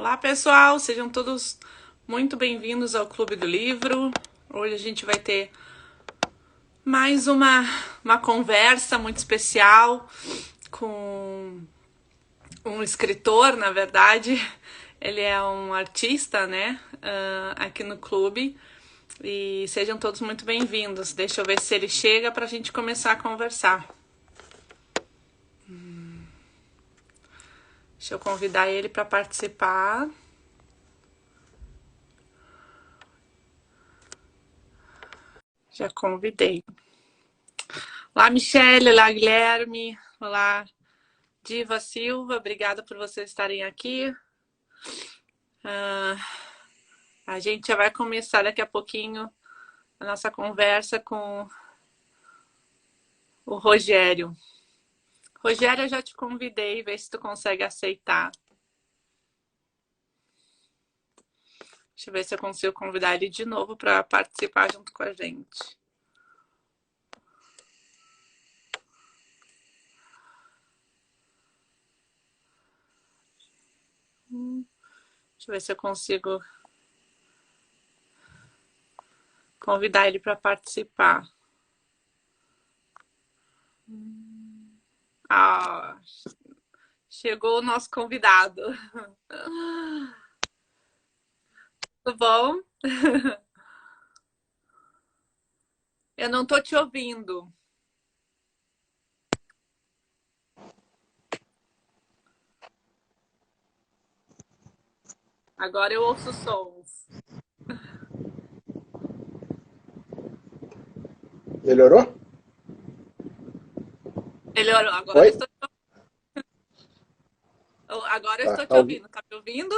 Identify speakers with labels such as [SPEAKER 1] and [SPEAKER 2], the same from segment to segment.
[SPEAKER 1] Olá, pessoal, sejam todos muito bem-vindos ao Clube do Livro. Hoje a gente vai ter mais uma conversa muito especial com um escritor, na verdade. Ele é um artista, né, aqui no clube. E sejam todos muito bem-vindos. Deixa eu ver se ele chega para a gente começar a conversar. Deixa eu convidar ele para participar. Já convidei. Olá, Michele. Olá, Guilherme. Olá, Diva Silva. Obrigada por vocês estarem aqui. A gente já vai começar daqui a pouquinho a nossa conversa com o Rogério. Rogério, eu já te convidei, vê se tu consegue aceitar. Deixa eu ver se eu consigo convidar ele de novo para participar junto com a gente. Deixa eu ver se eu consigo convidar ele para participar. Ah, chegou o nosso convidado. Tudo bom? Eu não tô te ouvindo. Agora eu ouço sons.
[SPEAKER 2] Melhorou?
[SPEAKER 1] Melhorou.
[SPEAKER 2] Oi?
[SPEAKER 1] Agora eu
[SPEAKER 2] Tá,
[SPEAKER 1] estou te ouvindo. Tá me ouvindo?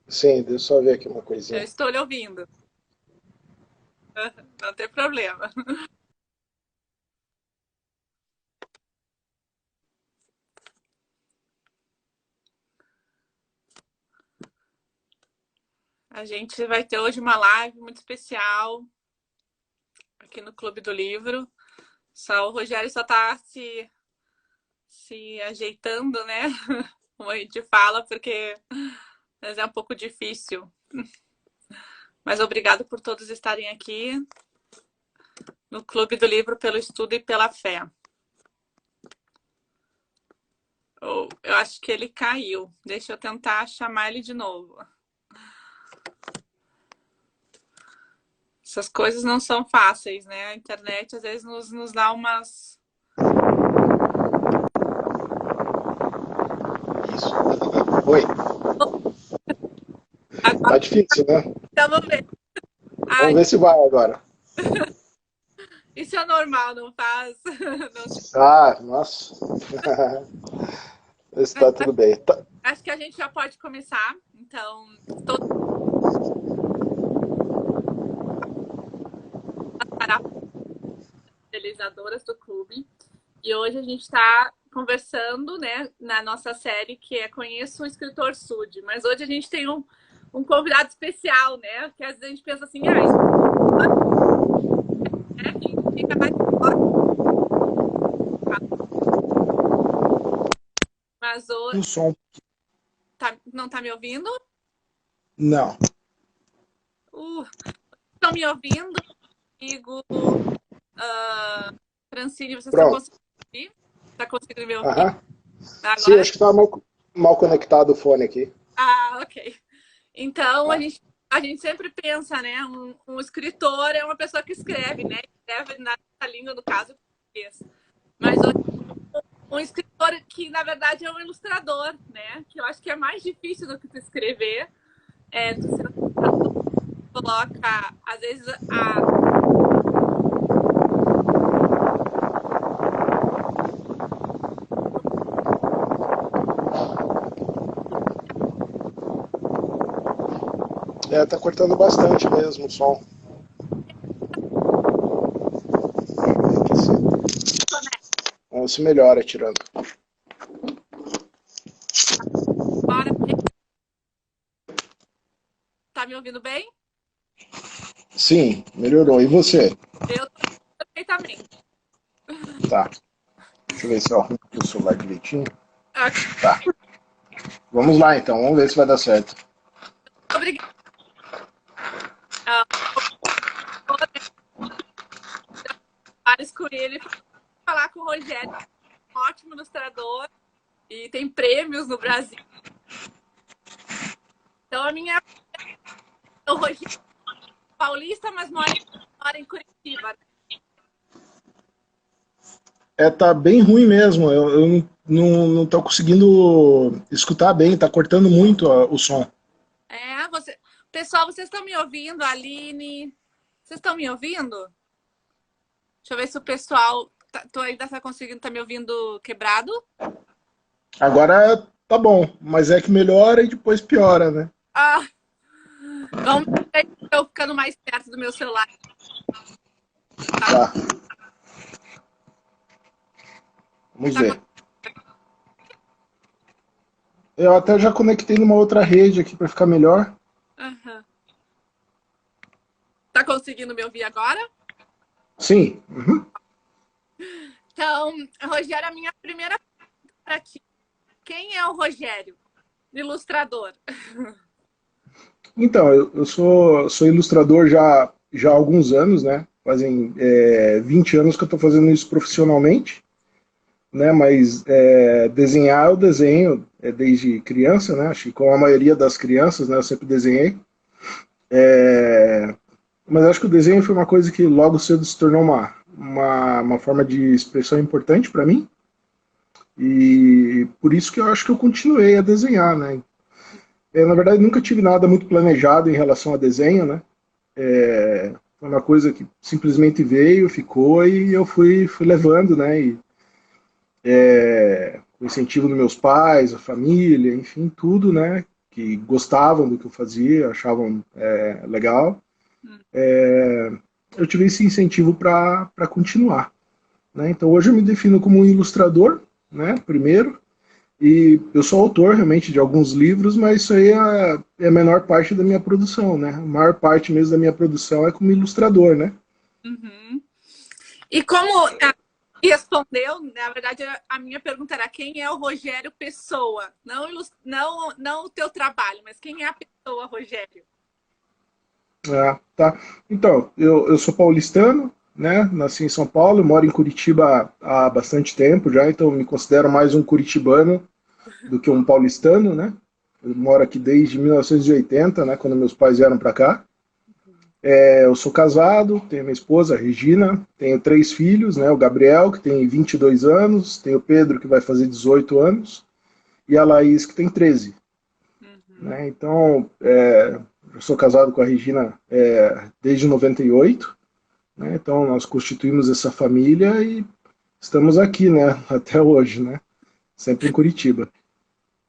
[SPEAKER 2] sim, deixa eu só ver aqui uma
[SPEAKER 1] Eu
[SPEAKER 2] coisinha.
[SPEAKER 1] estou lhe ouvindo. Não tem problema. A gente vai ter hoje uma live muito especial aqui no Clube do Livro. Só o Rogério só está se ajeitando, né? Como a gente fala, porque é um pouco difícil. Mas obrigado por todos estarem aqui no Clube do Livro pelo estudo e pela fé. Eu acho que ele caiu. Deixa eu tentar chamar ele de novo. Essas coisas não são fáceis, né? A internet às vezes nos dá umas...
[SPEAKER 2] Isso. Oi.
[SPEAKER 1] Agora
[SPEAKER 2] Tá difícil, né?
[SPEAKER 1] vamos ver.
[SPEAKER 2] Vamos
[SPEAKER 1] Ai,
[SPEAKER 2] ver se vai agora.
[SPEAKER 1] isso é normal, não faz? Não se...
[SPEAKER 2] Ah, nossa. Vê se tá tudo bem. Tá.
[SPEAKER 1] Acho que a gente já pode começar. Então, todas as realizadoras do clube. E hoje a gente está conversando, né, na nossa série que é Conheço um Escritor Sud. Mas hoje a gente tem um convidado especial, né? Que às vezes a gente pensa assim, fica mais... Mas hoje...
[SPEAKER 2] O som.
[SPEAKER 1] Não tá me ouvindo?
[SPEAKER 2] Não.
[SPEAKER 1] Estão me ouvindo? Igor, Francine, vocês estão
[SPEAKER 2] Pronto.
[SPEAKER 1] conseguindo ouvir? Está conseguindo me ouvir?
[SPEAKER 2] Aham. Sim,
[SPEAKER 1] Agora?
[SPEAKER 2] acho que tá mal conectado o fone aqui.
[SPEAKER 1] Ah, ok. Então,
[SPEAKER 2] Tá.
[SPEAKER 1] a gente sempre pensa, né? Um escritor é uma pessoa que escreve, né? Escreve na língua, no caso, português. Mas um escritor que, na verdade, é um ilustrador, né? Que eu acho que é mais difícil do que tu escrever. Tu coloca, às vezes,
[SPEAKER 2] É, tá cortando bastante mesmo o som. Vamos se melhora tirando.
[SPEAKER 1] Agora, tá me ouvindo bem?
[SPEAKER 2] Sim, melhorou. E você?
[SPEAKER 1] Eu tô perfeitamente.
[SPEAKER 2] Tá. Deixa eu ver se eu arrumo aqui o celular direitinho.
[SPEAKER 1] Ok.
[SPEAKER 2] Tá. Vamos lá, então. Vamos ver se vai dar certo.
[SPEAKER 1] Obrigada. Vários Coelho falar com o Rogério, um ótimo ilustrador e tem prêmios no Brasil. Então a minha o Rogério paulista, mas mora em Curitiba.
[SPEAKER 2] Tá bem ruim mesmo. Eu não tô conseguindo escutar bem, tá cortando muito o som.
[SPEAKER 1] Pessoal, vocês estão me ouvindo? Aline, vocês estão me ouvindo? Deixa eu ver se o pessoal ainda tá conseguindo, tá me ouvindo quebrado?
[SPEAKER 2] Agora tá bom, mas é que melhora e depois piora, né?
[SPEAKER 1] Vamos ver, eu ficando mais perto do meu celular.
[SPEAKER 2] Tá. Vamos ver. Eu até já conectei numa outra rede aqui para ficar melhor.
[SPEAKER 1] Uhum. Tá conseguindo me ouvir agora?
[SPEAKER 2] Sim. Uhum.
[SPEAKER 1] Então, Rogério, a minha primeira pergunta para ti. Quem é o Rogério, ilustrador?
[SPEAKER 2] Então, eu sou ilustrador já há alguns anos, né? Fazem 20 anos que eu estou fazendo isso profissionalmente, né? Mas desenhar eu desenho desde criança, né? Acho que com a maioria das crianças, né? Eu sempre desenhei. Mas acho que o desenho foi uma coisa que logo cedo se tornou uma forma de expressão importante para mim. E por isso que eu acho que eu continuei a desenhar, né? Na verdade, nunca tive nada muito planejado em relação a desenho, né? Foi uma coisa que simplesmente veio, ficou e eu fui levando, né? E, o incentivo dos meus pais, a família, enfim, tudo, né? Que gostavam do que eu fazia, achavam legal. Eu tive esse incentivo para continuar, né? Então hoje eu me defino como um ilustrador, né? Primeiro. E eu sou autor realmente de alguns livros, mas isso aí é a menor parte da minha produção, né? A maior parte mesmo da minha produção é como ilustrador, né?
[SPEAKER 1] Uhum. E como respondeu, na verdade, a minha pergunta era quem é o Rogério Pessoa? Não o teu trabalho, mas quem é a pessoa, Rogério?
[SPEAKER 2] Tá. Então, eu sou paulistano, né? Nasci em São Paulo, moro em Curitiba há bastante tempo já, então me considero mais um curitibano do que um paulistano, né? Eu moro aqui desde 1980, né? Quando meus pais vieram para cá. Eu sou casado, tenho minha esposa, a Regina, tenho 3 filhos, né? O Gabriel, que tem 22 anos, tenho o Pedro, que vai fazer 18 anos, e a Laís, que tem 13. Né? Então, eu sou casado com a Regina desde 98, né? Então nós constituímos essa família e estamos aqui, né? Até hoje, né? Sempre em Curitiba.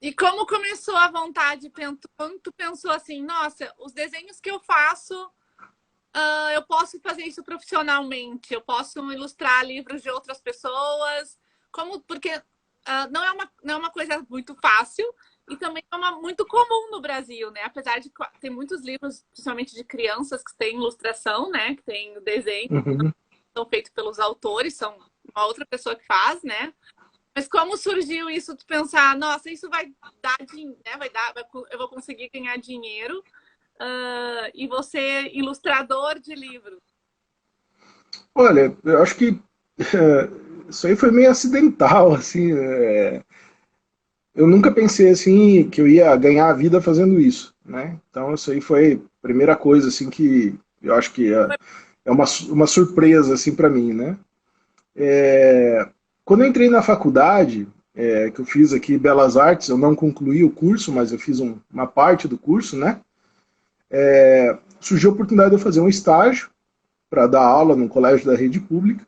[SPEAKER 1] E como começou a vontade? Quando tu pensou assim, nossa, os desenhos que eu faço, eu posso fazer isso profissionalmente, eu posso ilustrar livros de outras pessoas, porque não é uma coisa muito fácil e também é muito comum no Brasil, né? Apesar de ter muitos livros, principalmente de crianças, que têm ilustração, né? Que tem o desenho, são feitos pelos autores, são uma outra pessoa que faz, né? Mas como surgiu isso de pensar, nossa, isso vai dar dinheiro, né? Eu vou conseguir ganhar dinheiro e vou ser ilustrador de livros?
[SPEAKER 2] Olha, eu acho que isso aí foi meio acidental, assim. Eu nunca pensei assim que eu ia ganhar a vida fazendo isso, né? Então isso aí foi a primeira coisa assim que eu acho que é uma surpresa assim para mim, né? Quando eu entrei na faculdade, que eu fiz aqui Belas Artes, eu não concluí o curso, mas eu fiz uma parte do curso, né? Surgiu a oportunidade de eu fazer um estágio para dar aula num colégio da rede pública.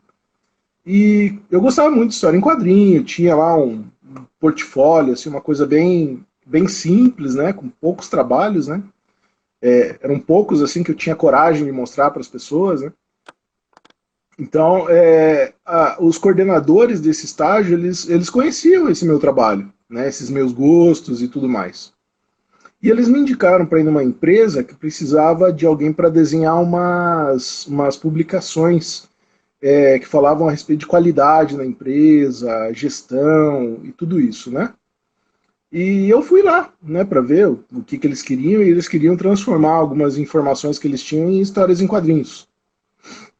[SPEAKER 2] E eu gostava muito de história em quadrinho, tinha lá um portfólio, assim, uma coisa bem simples, né? Com poucos trabalhos, né? Eram poucos assim que eu tinha coragem de mostrar para as pessoas, né? Então, os coordenadores desse estágio, eles conheciam esse meu trabalho, né, esses meus gostos e tudo mais. E eles me indicaram para ir numa empresa que precisava de alguém para desenhar umas publicações que falavam a respeito de qualidade na empresa, gestão e tudo isso, né? E eu fui lá, né, para ver o que eles queriam, e eles queriam transformar algumas informações que eles tinham em histórias em quadrinhos,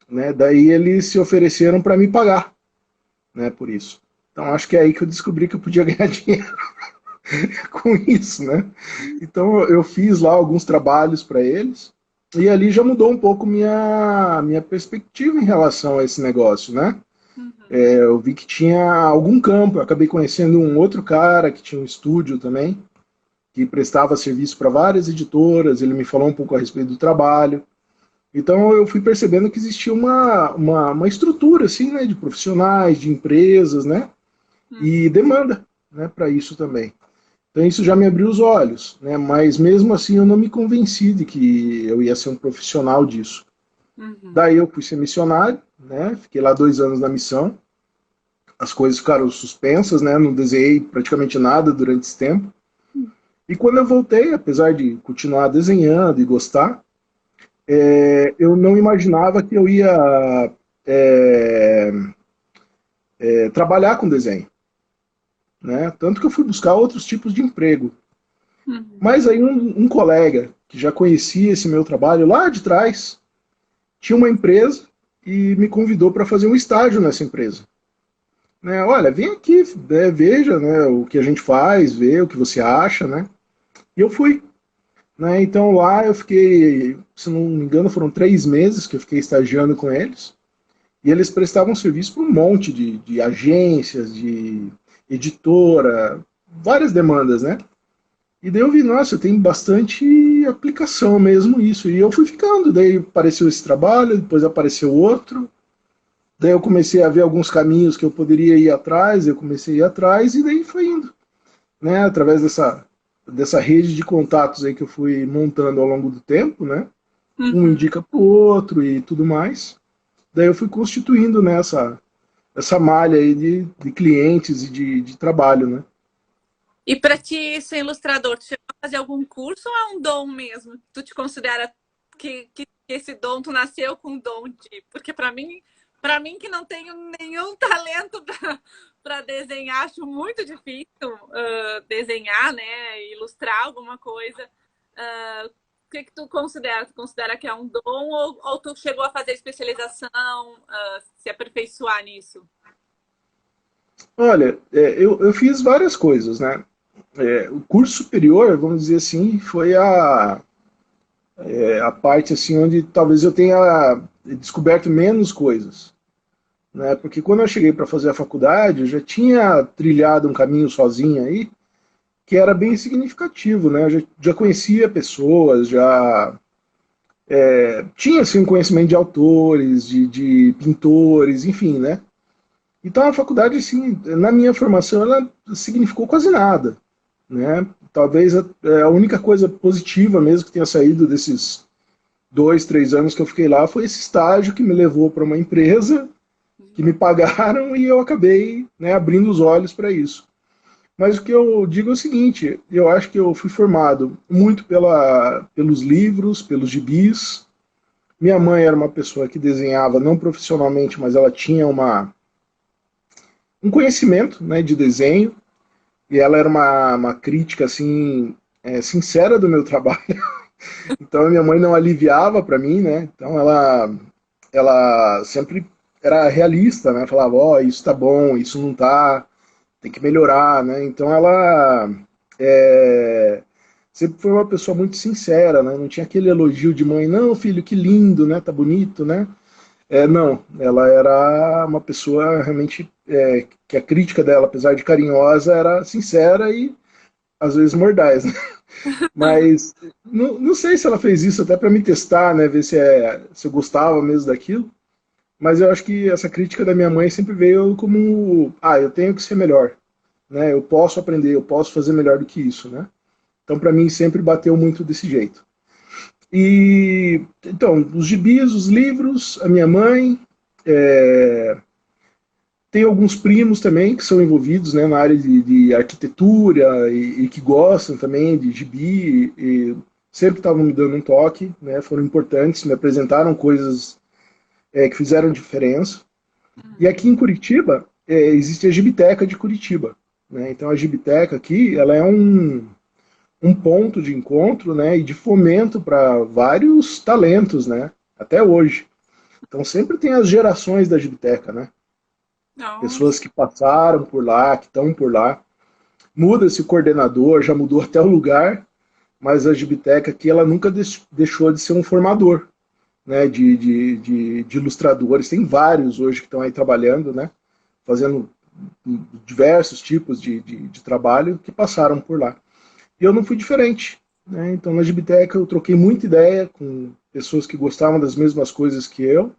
[SPEAKER 2] né? Daí eles se ofereceram para me pagar, né, por isso. Então acho que é aí que eu descobri que eu podia ganhar dinheiro com isso, né? Então eu fiz lá alguns trabalhos para eles, e ali já mudou um pouco minha perspectiva em relação a esse negócio, né?
[SPEAKER 1] Uhum.
[SPEAKER 2] Eu vi que tinha algum campo, eu acabei conhecendo um outro cara que tinha um estúdio também, que prestava serviço para várias editoras, ele me falou um pouco a respeito do trabalho. Então eu fui percebendo que existia uma estrutura assim, né, de profissionais, de empresas, né,
[SPEAKER 1] Uhum.
[SPEAKER 2] e demanda, né, para isso também. Então isso já me abriu os olhos, né, mas mesmo assim eu não me convenci de que eu ia ser um profissional disso.
[SPEAKER 1] Uhum.
[SPEAKER 2] Daí eu fui ser missionário, né, fiquei lá 2 anos na missão, as coisas ficaram suspensas, né, não desenhei praticamente nada durante esse tempo. E quando eu voltei, apesar de continuar desenhando e gostar, eu não imaginava que eu ia é, trabalhar com desenho, né? Tanto que eu fui buscar outros tipos de emprego.
[SPEAKER 1] Uhum.
[SPEAKER 2] Mas aí um colega que já conhecia esse meu trabalho lá de trás tinha uma empresa e me convidou para fazer um estágio nessa empresa. Né? Olha, vem aqui, né, veja, né, o que a gente faz, vê o que você acha, né? E eu fui. Né? Então lá eu fiquei, se não me engano, foram 3 meses que eu fiquei estagiando com eles. E eles prestavam serviço para um monte de agências, de editora, várias demandas, né? E daí eu vi, nossa, tem bastante aplicação mesmo isso. E eu fui ficando, daí apareceu esse trabalho, depois apareceu outro. Daí eu comecei a ver alguns caminhos que eu poderia ir atrás, eu comecei a ir atrás e daí foi indo, né? Através dessa rede de contatos aí que eu fui montando ao longo do tempo, né? Um
[SPEAKER 1] Uhum.
[SPEAKER 2] indica para o outro e tudo mais. Daí eu fui constituindo nessa essa malha aí de clientes e de trabalho, né?
[SPEAKER 1] E para ti ser ilustrador, tu chegou a fazer algum curso ou é um dom mesmo? Tu te considera que esse dom, tu nasceu com o dom de... Porque para mim que não tenho nenhum talento para desenhar, acho muito difícil desenhar, né? Ilustrar alguma coisa. O que tu considera? Tu considera que é um dom ou tu chegou a fazer especialização, se aperfeiçoar nisso?
[SPEAKER 2] Olha, eu fiz várias coisas, né? O curso superior, vamos dizer assim, foi a parte assim onde talvez eu tenha descoberto menos coisas, né? Porque quando eu cheguei para fazer a faculdade, eu já tinha trilhado um caminho sozinho aí que era bem significativo, né? Eu já conhecia pessoas, já tinha assim um conhecimento de autores, de pintores, enfim, né? Então a faculdade, assim, na minha formação, ela significou quase nada, né? Talvez a única coisa positiva mesmo que tenha saído desses 2, 3 anos que eu fiquei lá foi esse estágio que me levou para uma empresa que me pagaram e eu acabei, né, abrindo os olhos para isso. Mas o que eu digo é o seguinte, eu acho que eu fui formado muito pelos livros, pelos gibis. Minha mãe era uma pessoa que desenhava não profissionalmente, mas ela tinha um conhecimento, né, de desenho, e ela era uma crítica assim sincera do meu trabalho. Então a minha mãe não aliviava para mim, né? Então ela sempre era realista, né? Falava, ó, oh, isso tá bom, isso não tá, tem que melhorar, né? Então ela é, sempre foi uma pessoa muito sincera, né? Não tinha aquele elogio de mãe, não, filho, que lindo, né? Tá bonito, né? Não, ela era uma pessoa realmente que a crítica dela, apesar de carinhosa, era sincera e às vezes mordaz, né? Mas não sei se ela fez isso até para me testar, né? Ver se eu gostava mesmo daquilo. Mas eu acho que essa crítica da minha mãe sempre veio como, eu tenho que ser melhor, né? Eu posso aprender, eu posso fazer melhor do que isso, né? Então para mim sempre bateu muito desse jeito. E então os gibis, os livros, a minha mãe, é, tem alguns primos também que são envolvidos, né, na área de arquitetura e que gostam também de gibi e sempre estavam me dando um toque, né, foram importantes, me apresentaram coisas que fizeram diferença. E aqui em Curitiba existe a Gibiteca de Curitiba, né? Então a Gibiteca aqui, ela é um ponto de encontro, né, e de fomento para vários talentos, né, até hoje. Então sempre tem as gerações da Gibiteca, né?
[SPEAKER 1] Nossa.
[SPEAKER 2] Pessoas que passaram por lá, que estão por lá. Muda-se o coordenador, já mudou até o lugar, mas a Gibiteca aqui, ela nunca deixou de ser um formador, né, de ilustradores. Tem vários hoje que estão aí trabalhando, né, fazendo diversos tipos de trabalho que passaram por lá. E eu não fui diferente, né? Então na Gibiteca eu troquei muita ideia com pessoas que gostavam das mesmas coisas que eu,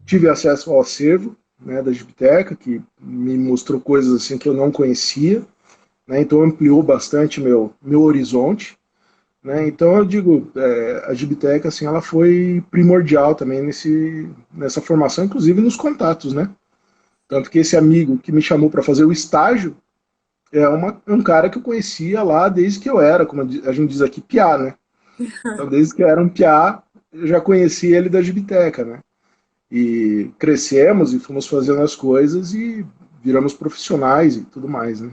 [SPEAKER 2] tive acesso ao acervo, né, da Gibiteca, que me mostrou coisas assim que eu não conhecia, né? Então ampliou bastante meu horizonte, né? Então eu digo, a Gibiteca assim, ela foi primordial também nessa formação, inclusive nos contatos, né?
[SPEAKER 1] Sim.
[SPEAKER 2] Tanto que esse amigo que me chamou para fazer o estágio é um cara que eu conhecia lá desde que eu era, como a gente diz aqui, piá, né? Então, desde que eu era um piá, eu já conhecia ele da Gibiteca, né? E crescemos e fomos fazendo as coisas e viramos profissionais e tudo mais, né?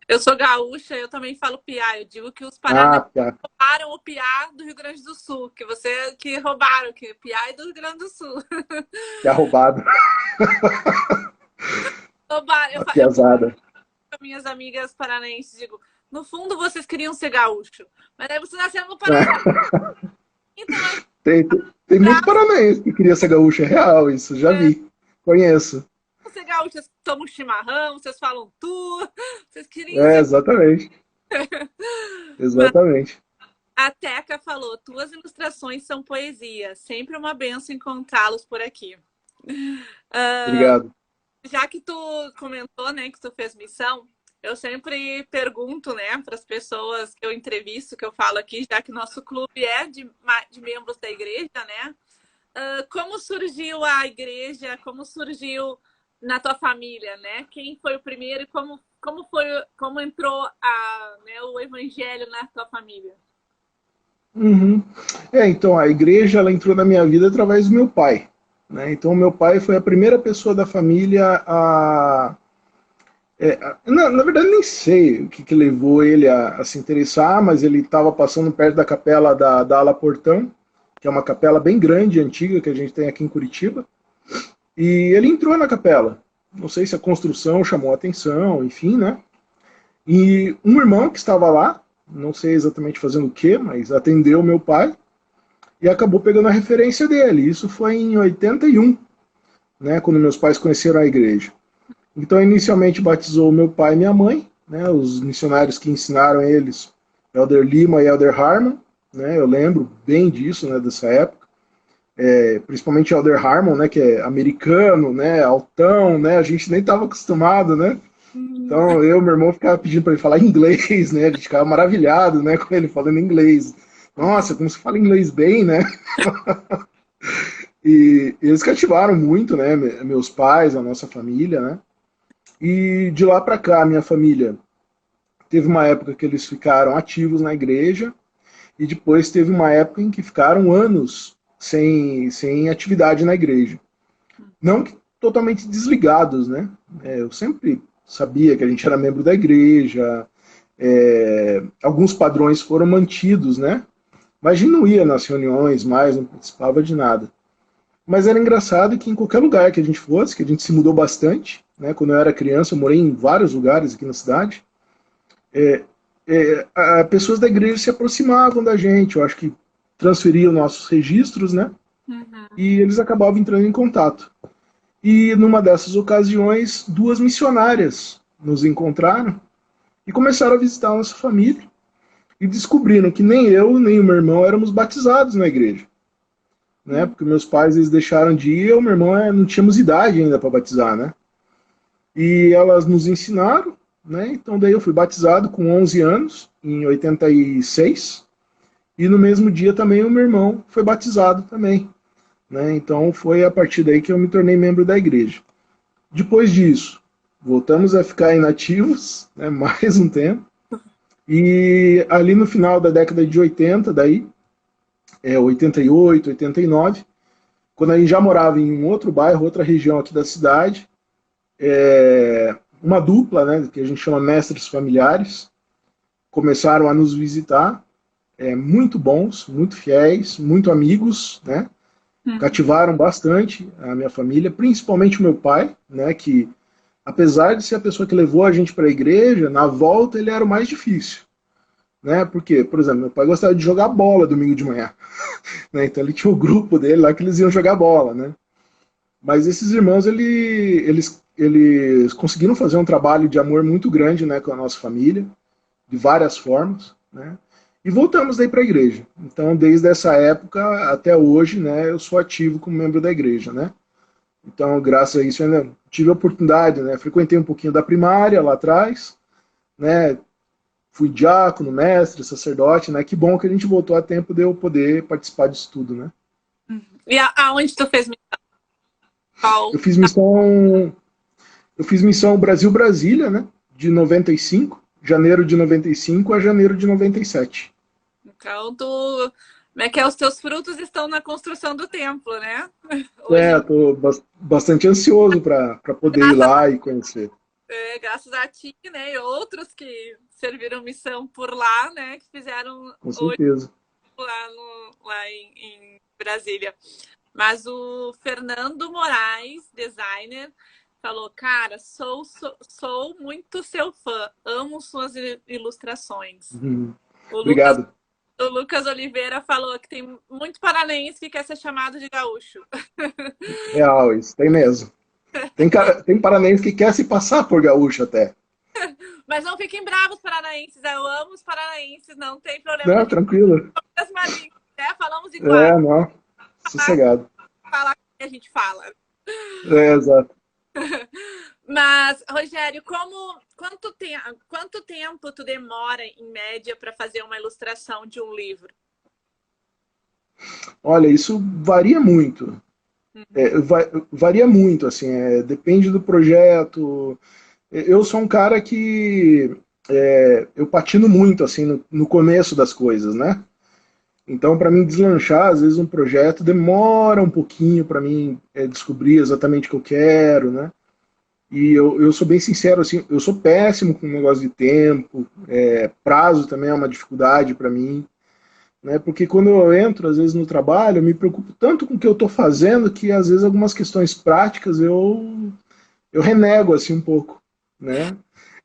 [SPEAKER 1] Eu sou gaúcha, eu também falo piá. Eu digo que os
[SPEAKER 2] Ah,
[SPEAKER 1] paranaenses
[SPEAKER 2] piá,
[SPEAKER 1] roubaram o piá do Rio Grande do Sul, que você que roubaram, que o piá é do Rio Grande do Sul.
[SPEAKER 2] piá roubado,
[SPEAKER 1] Roubaram.
[SPEAKER 2] a
[SPEAKER 1] Eu
[SPEAKER 2] piazada.
[SPEAKER 1] com minhas amigas paranaenses, digo, no fundo vocês queriam ser gaúcho, mas aí vocês nasceram no Paraná, então é
[SPEAKER 2] Tem muito
[SPEAKER 1] braço
[SPEAKER 2] paranaense que queria ser gaúcho, é real isso, já vi, conheço.
[SPEAKER 1] ser gaúcho, vocês tomam chimarrão, vocês falam tu, vocês queriam ser.
[SPEAKER 2] Exatamente,
[SPEAKER 1] Mas
[SPEAKER 2] exatamente.
[SPEAKER 1] a Teca falou, tuas ilustrações são poesia, sempre uma benção encontrá-los por aqui.
[SPEAKER 2] Obrigado.
[SPEAKER 1] Já que tu comentou, né, que tu fez missão, eu sempre pergunto, né, para as pessoas que eu entrevisto, que eu falo aqui, já que nosso clube é de membros da igreja, né? Como surgiu a igreja? Como surgiu na tua família, né? Quem foi o primeiro e como entrou né, o evangelho na tua família?
[SPEAKER 2] Uhum. Então, a igreja ela entrou na minha vida através do meu pai. Né? Então, meu pai foi a primeira pessoa da família na verdade, nem sei o que levou ele a se interessar, mas ele estava passando perto da capela da Ala Portão, que é uma capela bem grande, antiga, que a gente tem aqui em Curitiba. E ele entrou na capela. Não sei se a construção chamou a atenção, enfim, né? E um irmão que estava lá, não sei exatamente fazendo o quê, mas atendeu meu pai e acabou pegando a referência dele. Isso foi em 81, né, quando meus pais conheceram a igreja. Então, inicialmente batizou meu pai e minha mãe, né, os missionários que ensinaram eles, Elder Lima e Elder Harmon, né, eu lembro bem disso, né, dessa época. Principalmente Elder Harmon, né, que é americano, né, altão, né, a gente nem estava acostumado, né. Então, eu e meu irmão ficava pedindo para ele falar inglês, né? A gente ficava maravilhado, né, com ele falando inglês. Nossa, como se fala inglês bem, né? E eles cativaram muito, né, meus pais, a nossa família, né? E de lá para cá, minha família teve uma época que eles ficaram ativos na igreja e depois teve uma época em que ficaram anos sem atividade na igreja. Não que totalmente desligados, né? Eu sempre sabia que a gente era membro da igreja, alguns padrões foram mantidos, né? Mas a gente não ia nas reuniões mais, não participava de nada. Mas era engraçado que em qualquer lugar que a gente fosse, que a gente se mudou bastante, né? Quando eu era criança, eu morei em vários lugares aqui na cidade, pessoas da igreja se aproximavam da gente, eu acho que transferiam nossos registros, né?
[SPEAKER 1] Uhum.
[SPEAKER 2] E eles acabavam entrando em contato. E numa dessas ocasiões, duas missionárias nos encontraram e começaram a visitar a nossa família e descobriram que nem eu nem o meu irmão éramos batizados na igreja, né? Porque meus pais eles deixaram de ir, e o meu irmão não tínhamos idade ainda para batizar, né? E elas nos ensinaram, né? Então daí eu fui batizado com 11 anos em 86 e no mesmo dia também o meu irmão foi batizado também, né? Então foi a partir daí que eu me tornei membro da igreja. Depois disso, voltamos a ficar inativos, né, mais um tempo. E ali no final da década de 80, daí, 88, 89, quando a gente já morava em um outro bairro, outra região aqui da cidade, uma dupla, né, que a gente chama mestres familiares, começaram a nos visitar, muito bons, muito fiéis, muito amigos, né,
[SPEAKER 1] Uhum.
[SPEAKER 2] cativaram bastante a minha família, principalmente o meu pai, né, que apesar de ser a pessoa que levou a gente para a igreja, na volta ele era o mais difícil, né, porque, por exemplo, meu pai gostava de jogar bola domingo de manhã, né, então ele tinha o grupo dele lá que eles iam jogar bola, né, mas esses irmãos, eles conseguiram fazer um trabalho de amor muito grande, né, com a nossa família, de várias formas, né? E voltamos daí para a igreja. Então, desde essa época até hoje, né, eu sou ativo como membro da igreja, né? Então, graças a isso, eu ainda tive a oportunidade, né? Frequentei um pouquinho da primária lá atrás, né? Fui diácono, mestre, sacerdote, né? Que bom que a gente voltou a tempo de eu poder participar disso tudo, né?
[SPEAKER 1] E aonde tu fez
[SPEAKER 2] Eu
[SPEAKER 1] qual?
[SPEAKER 2] fiz missão, eu fiz missão Brasil-Brasília, né? De 95, janeiro de 95 a janeiro de 97.
[SPEAKER 1] Então, como é que é? Os teus frutos estão na construção do templo, né? Hoje,
[SPEAKER 2] Estou bastante ansioso para poder ir
[SPEAKER 1] graças
[SPEAKER 2] lá e conhecer.
[SPEAKER 1] graças a ti, né? E outros que serviram missão por lá, né? Que fizeram
[SPEAKER 2] Com
[SPEAKER 1] hoje
[SPEAKER 2] certeza.
[SPEAKER 1] lá em Brasília. Mas o Fernando Moraes, designer, falou: Cara, sou muito seu fã, amo suas ilustrações.
[SPEAKER 2] Uhum.
[SPEAKER 1] O Lucas,
[SPEAKER 2] Obrigado.
[SPEAKER 1] o Lucas Oliveira falou que tem muito paranaense que quer ser chamado de gaúcho.
[SPEAKER 2] Real, isso tem mesmo. Tem paranaense que quer se passar por gaúcho até.
[SPEAKER 1] Mas não fiquem bravos, paranaenses. Eu amo os paranaenses, não tem problema. A
[SPEAKER 2] Não,
[SPEAKER 1] gente
[SPEAKER 2] tranquilo.
[SPEAKER 1] fala a mesma língua, né? Falamos iguais.
[SPEAKER 2] Não, sossegado.
[SPEAKER 1] Falar que a gente fala.
[SPEAKER 2] Exato.
[SPEAKER 1] Mas, Rogério, quanto tempo tu demora, em média, para fazer uma ilustração de um livro?
[SPEAKER 2] Olha, isso varia muito. Varia muito, assim, depende do projeto. Eu sou um cara que eu patino muito, assim, no começo das coisas, né? Então, para mim deslanchar, às vezes um projeto demora um pouquinho para mim descobrir exatamente o que eu quero, né? E eu sou bem sincero, assim, eu sou péssimo com o negócio de tempo, prazo também é uma dificuldade para mim, né? Porque quando eu entro, às vezes, no trabalho, eu me preocupo tanto com o que eu estou fazendo que, às vezes, algumas questões práticas eu renego, assim, um pouco, né?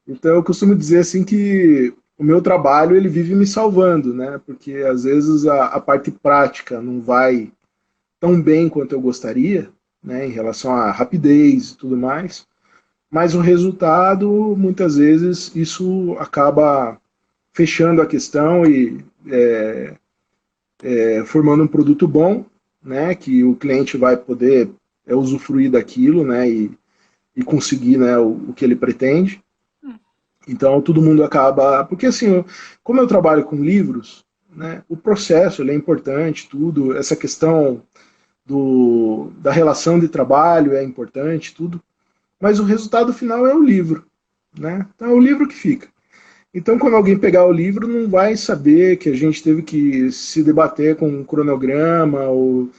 [SPEAKER 2] Então, eu costumo dizer, assim, que o meu trabalho, ele vive me salvando, né? Porque, às vezes, a parte prática não vai tão bem quanto eu gostaria, né? Em relação à rapidez e tudo mais, mas o resultado, muitas vezes, isso acaba fechando a questão e formando um produto bom, né, que o cliente vai poder usufruir daquilo, né, e conseguir, né, o que ele pretende. Então todo mundo acaba, porque assim, como eu trabalho com livros, né, o processo ele é importante, tudo, essa questão da relação de trabalho é importante, tudo, mas o resultado final é o livro, né? Então é o livro que fica. Então, quando alguém pegar o livro, não vai saber que a gente teve que se debater com um cronograma, ou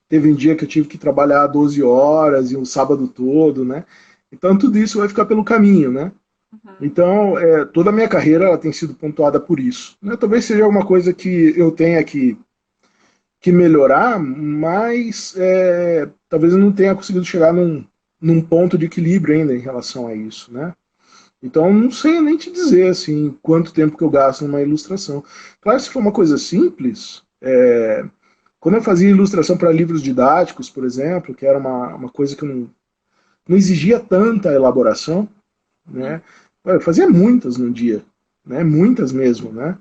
[SPEAKER 2] teve um dia que eu tive que trabalhar 12 horas e um sábado todo, né? Então, tudo isso vai ficar pelo caminho, né?
[SPEAKER 1] Uhum.
[SPEAKER 2] Então, toda a minha carreira ela tem sido pontuada por isso, né? Talvez seja alguma coisa que eu tenha que melhorar, mas talvez eu não tenha conseguido chegar num ponto de equilíbrio ainda em relação a isso, né? Então, não sei nem te dizer assim quanto tempo que eu gasto numa ilustração. Claro, se for uma coisa simples, quando eu fazia ilustração para livros didáticos, por exemplo, que era uma coisa que não exigia tanta elaboração, né? Eu fazia muitas num dia, né? Muitas mesmo, né?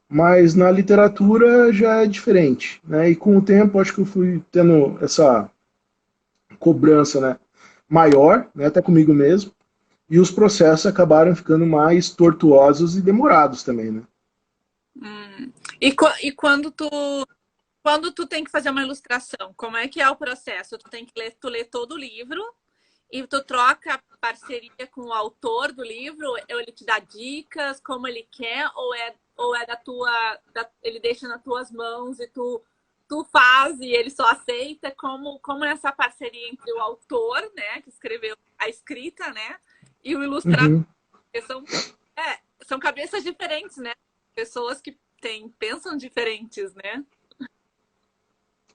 [SPEAKER 2] Mas na literatura já é diferente, né? E com o tempo acho que eu fui tendo essa cobrança, né? Maior, né? Até comigo mesmo. E os processos acabaram ficando mais tortuosos e demorados também, né?
[SPEAKER 1] E quando tu tem que fazer uma ilustração, como é que é o processo? Tu tem que ler todo o livro e tu troca parceria com o autor do livro, ou ele te dá dicas, como ele quer, ou é ele deixa nas tuas mãos e tu faz e ele só aceita? Como é essa parceria entre o autor, né, que escreveu a escrita, né, e o ilustrador.
[SPEAKER 2] Uhum.
[SPEAKER 1] São, são cabeças diferentes, né? Pessoas que pensam diferentes, né?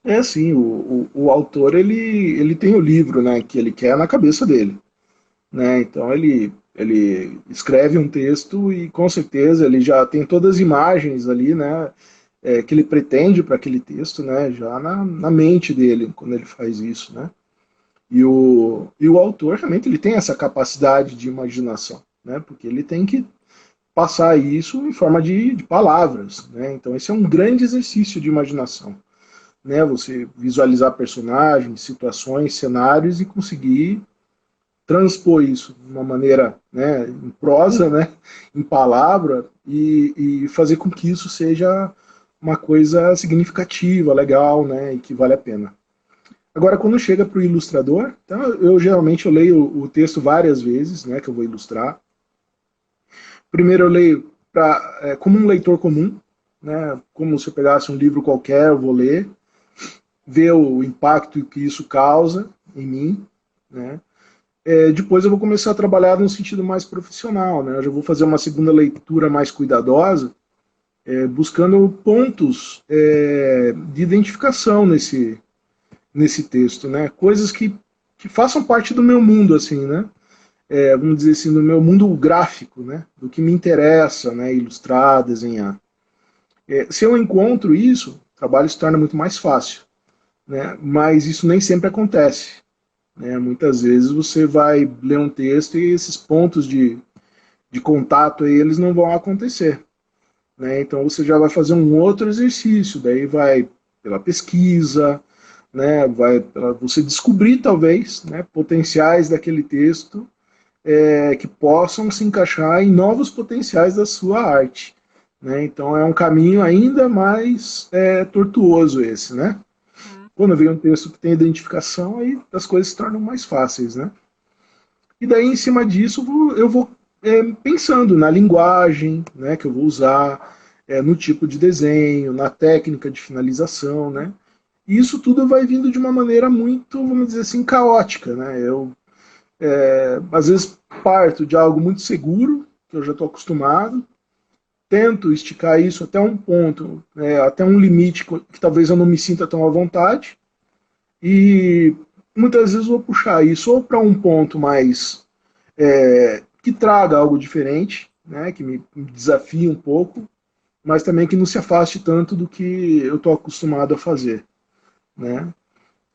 [SPEAKER 2] É assim, o autor ele tem o livro, né, que ele quer na cabeça dele, né? Então ele escreve um texto e com certeza ele já tem todas as imagens ali, né, que ele pretende para aquele texto, né, já na mente dele quando ele faz isso, né? E o autor realmente ele tem essa capacidade de imaginação, né? Porque ele tem que passar isso em forma de palavras, né? Então esse é um grande exercício de imaginação, né? Você visualizar personagens, situações, cenários e conseguir transpor isso de uma maneira, né, em prosa, né, em palavra e fazer com que isso seja uma coisa significativa, legal, né, e que vale a pena. Agora, quando chega para o ilustrador, então, eu geralmente eu leio o texto várias vezes, né, que eu vou ilustrar. Primeiro eu leio como um leitor comum, né, como se eu pegasse um livro qualquer, eu vou ler, ver o impacto que isso causa em mim, né. Depois eu vou começar a trabalhar no sentido mais profissional, né, eu já vou fazer uma segunda leitura mais cuidadosa, buscando pontos de identificação nesse texto, né? Coisas que façam parte do meu mundo, assim, né? Vamos dizer assim, do meu mundo gráfico, né? Do que me interessa, né? Ilustrar, desenhar. Se eu encontro isso, o trabalho se torna muito mais fácil, né? Mas isso nem sempre acontece, né? Muitas vezes você vai ler um texto e esses pontos de contato aí, eles não vão acontecer, né? Então você já vai fazer um outro exercício, daí vai pela pesquisa, né, vai para você descobrir talvez, né, potenciais daquele texto que possam se encaixar em novos potenciais da sua arte, né? Então é um caminho ainda mais tortuoso esse, né? Quando vem um texto que tem identificação, aí as coisas se tornam mais fáceis, né? E daí em cima disso eu vou pensando na linguagem, né, que eu vou usar, no tipo de desenho, na técnica de finalização, né? E isso tudo vai vindo de uma maneira muito, vamos dizer assim, caótica, né? Eu, às vezes, parto de algo muito seguro, que eu já estou acostumado, tento esticar isso até um ponto, até um limite que talvez eu não me sinta tão à vontade, e muitas vezes vou puxar isso ou para um ponto mais que traga algo diferente, né? Que me desafie um pouco, mas também que não se afaste tanto do que eu estou acostumado a fazer, né?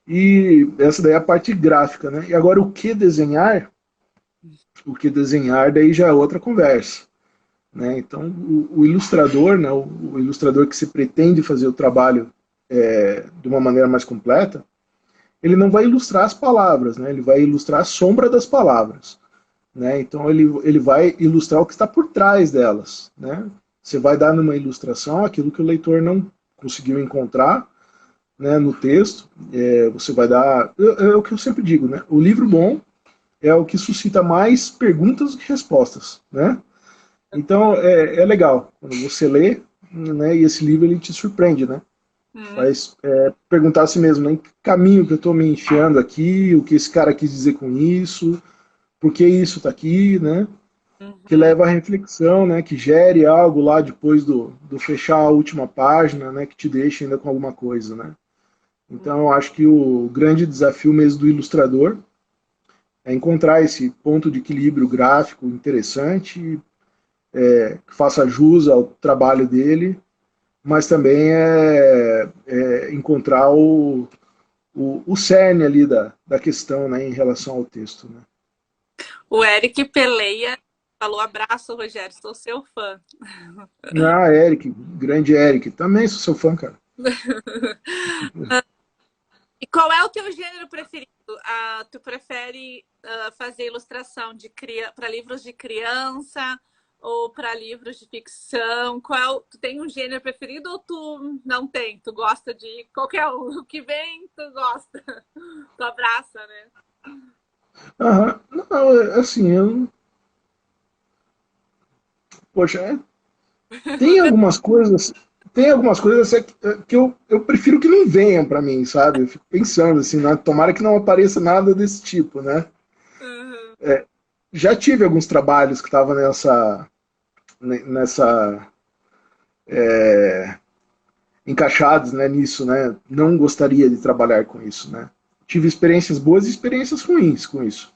[SPEAKER 2] E essa daí é a parte gráfica, né? E agora o que desenhar daí já é outra conversa, né? Então o ilustrador, né? O ilustrador que se pretende fazer o trabalho de uma maneira mais completa, ele não vai ilustrar as palavras, né? Ele vai ilustrar a sombra das palavras, né? Então ele vai ilustrar o que está por trás delas, né? Você vai dar numa ilustração aquilo que o leitor não conseguiu encontrar, né, no texto, você vai dar... É o que eu sempre digo, né? O livro bom é o que suscita mais perguntas do que respostas, né? Então, é legal quando você lê, né, e esse livro ele te surpreende, né? Faz perguntar a si mesmo, né, em que caminho que eu estou me enfiando aqui, o que esse cara quis dizer com isso, por que isso está aqui, né? Que leva à reflexão, né, que gere algo lá depois do fechar a última página, né, que te deixa ainda com alguma coisa, né? Então, eu acho que o grande desafio mesmo do ilustrador é encontrar esse ponto de equilíbrio gráfico interessante, que faça jus ao trabalho dele, mas também encontrar o cerne ali da questão, né, em relação ao texto, né?
[SPEAKER 1] O Eric Peleia falou: abraço, Rogério, sou seu fã.
[SPEAKER 2] Ah, Eric, grande Eric, também sou seu fã, cara.
[SPEAKER 1] E qual é o teu gênero preferido? Tu prefere fazer ilustração para livros de criança ou para livros de ficção? Tu tem um gênero preferido ou tu não tem? Tu gosta de qualquer um? O que vem, tu gosta. Tu abraça, né?
[SPEAKER 2] Aham. Não, assim, poxa, tem algumas coisas que eu prefiro que não venham para mim, sabe? Eu fico pensando assim, né? Tomara que não apareça nada desse tipo, né?
[SPEAKER 1] Uhum.
[SPEAKER 2] já tive alguns trabalhos que estavam nessa encaixados, né, nisso, né? Não gostaria de trabalhar com isso, né? Tive experiências boas e experiências ruins com isso,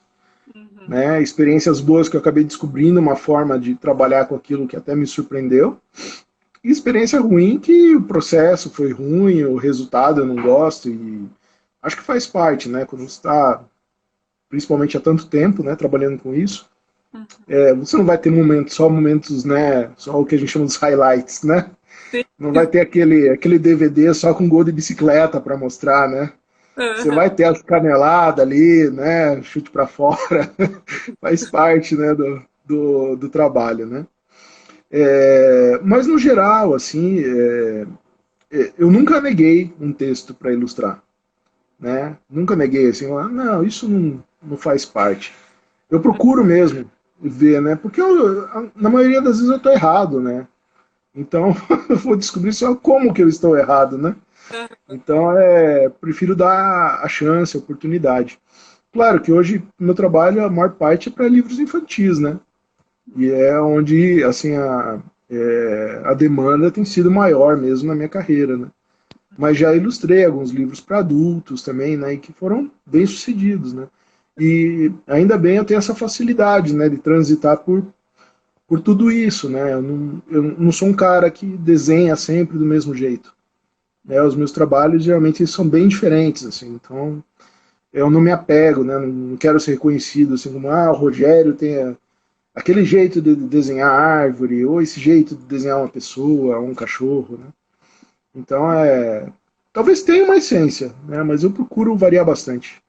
[SPEAKER 1] Uhum.
[SPEAKER 2] né? Experiências boas que eu acabei descobrindo uma forma de trabalhar com aquilo que até me surpreendeu. E experiência ruim que o processo foi ruim, o resultado eu não gosto e acho que faz parte, né? Quando você está, principalmente há tanto tempo, né, trabalhando com isso,
[SPEAKER 1] Uhum.
[SPEAKER 2] você não vai ter momentos, só momentos, né, só o que a gente chama dos highlights, né?
[SPEAKER 1] Sim.
[SPEAKER 2] Não vai ter aquele DVD só com gol de bicicleta para mostrar, né? Você
[SPEAKER 1] Uhum.
[SPEAKER 2] vai ter as caneladas ali, né? Chute para fora, faz parte, né, do trabalho, né? Mas no geral, assim, eu nunca neguei um texto para ilustrar, né? Nunca neguei assim, não, isso não faz parte. Eu procuro mesmo ver, né? Porque na maioria das vezes eu estou errado, né? Então eu vou descobrir só como que eu estou errado, né? Então prefiro dar a chance, a oportunidade. Claro que hoje meu trabalho, a maior parte é para livros infantis, né? E é onde assim a demanda tem sido maior mesmo na minha carreira, né? Mas já ilustrei alguns livros para adultos também, né? E que foram bem sucedidos, né? E ainda bem eu tenho essa facilidade, né? De transitar por tudo isso, né? Eu não sou um cara que desenha sempre do mesmo jeito. Né? Os meus trabalhos geralmente são bem diferentes, assim. Então eu não me apego, né? Não quero ser reconhecido assim como o Rogério tem aquele jeito de desenhar árvore ou esse jeito de desenhar uma pessoa, um cachorro, né? Então talvez tenha uma essência, né? Mas eu procuro variar bastante.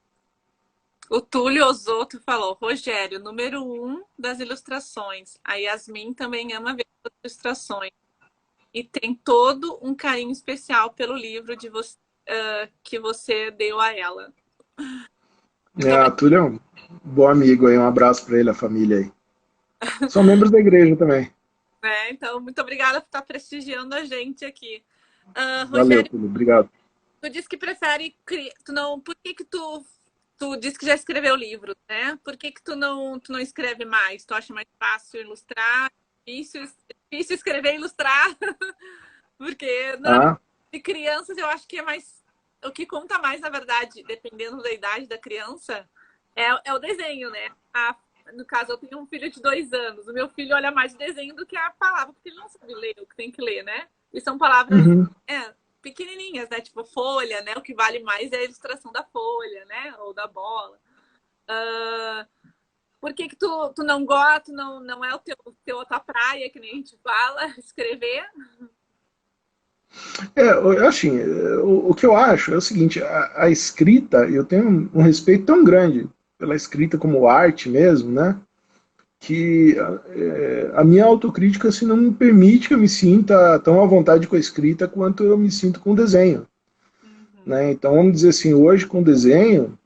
[SPEAKER 1] O Túlio Osotto falou, Rogério, número um das ilustrações. A Yasmin também ama ver as ilustrações. E tem todo um carinho especial pelo livro de você, que você deu a ela. Muito
[SPEAKER 2] A Túlio é um bom amigo aí, um abraço para ele, a família aí. São membros da igreja também.
[SPEAKER 1] né? Então, muito obrigada por estar prestigiando a gente aqui.
[SPEAKER 2] Valeu,
[SPEAKER 1] Rogério,
[SPEAKER 2] Túlio, obrigado.
[SPEAKER 1] tu disse que prefere. Tu não, por que, que tu disse que já escreveu livro, né? Por que, que tu não escreve mais? Tu acha mais fácil ilustrar? Difícil, difícil escrever e ilustrar? Porque
[SPEAKER 2] Ah,
[SPEAKER 1] de crianças eu acho que é mais. O que conta mais, na verdade, dependendo da idade da criança, é o desenho, né? No caso, eu tenho um filho de 2 anos. O meu filho olha mais o desenho do que a palavra, porque ele não sabe ler o que tem que ler, né? E são palavras
[SPEAKER 2] uhum.
[SPEAKER 1] pequenininhas, né? Tipo folha, né? O que vale mais é a ilustração da folha, né? Ou da bola. Uh, por que, que tu não gosta, não é o tua praia, que nem a gente fala, escrever?
[SPEAKER 2] Assim, o que eu acho é o seguinte, a escrita, eu tenho um respeito tão grande pela escrita como arte mesmo, né? Que a minha autocrítica assim, não me permite que eu me sinta tão à vontade com a escrita quanto eu me sinto com o desenho.
[SPEAKER 1] Uhum.
[SPEAKER 2] Né? Então, vamos dizer assim, hoje com desenho,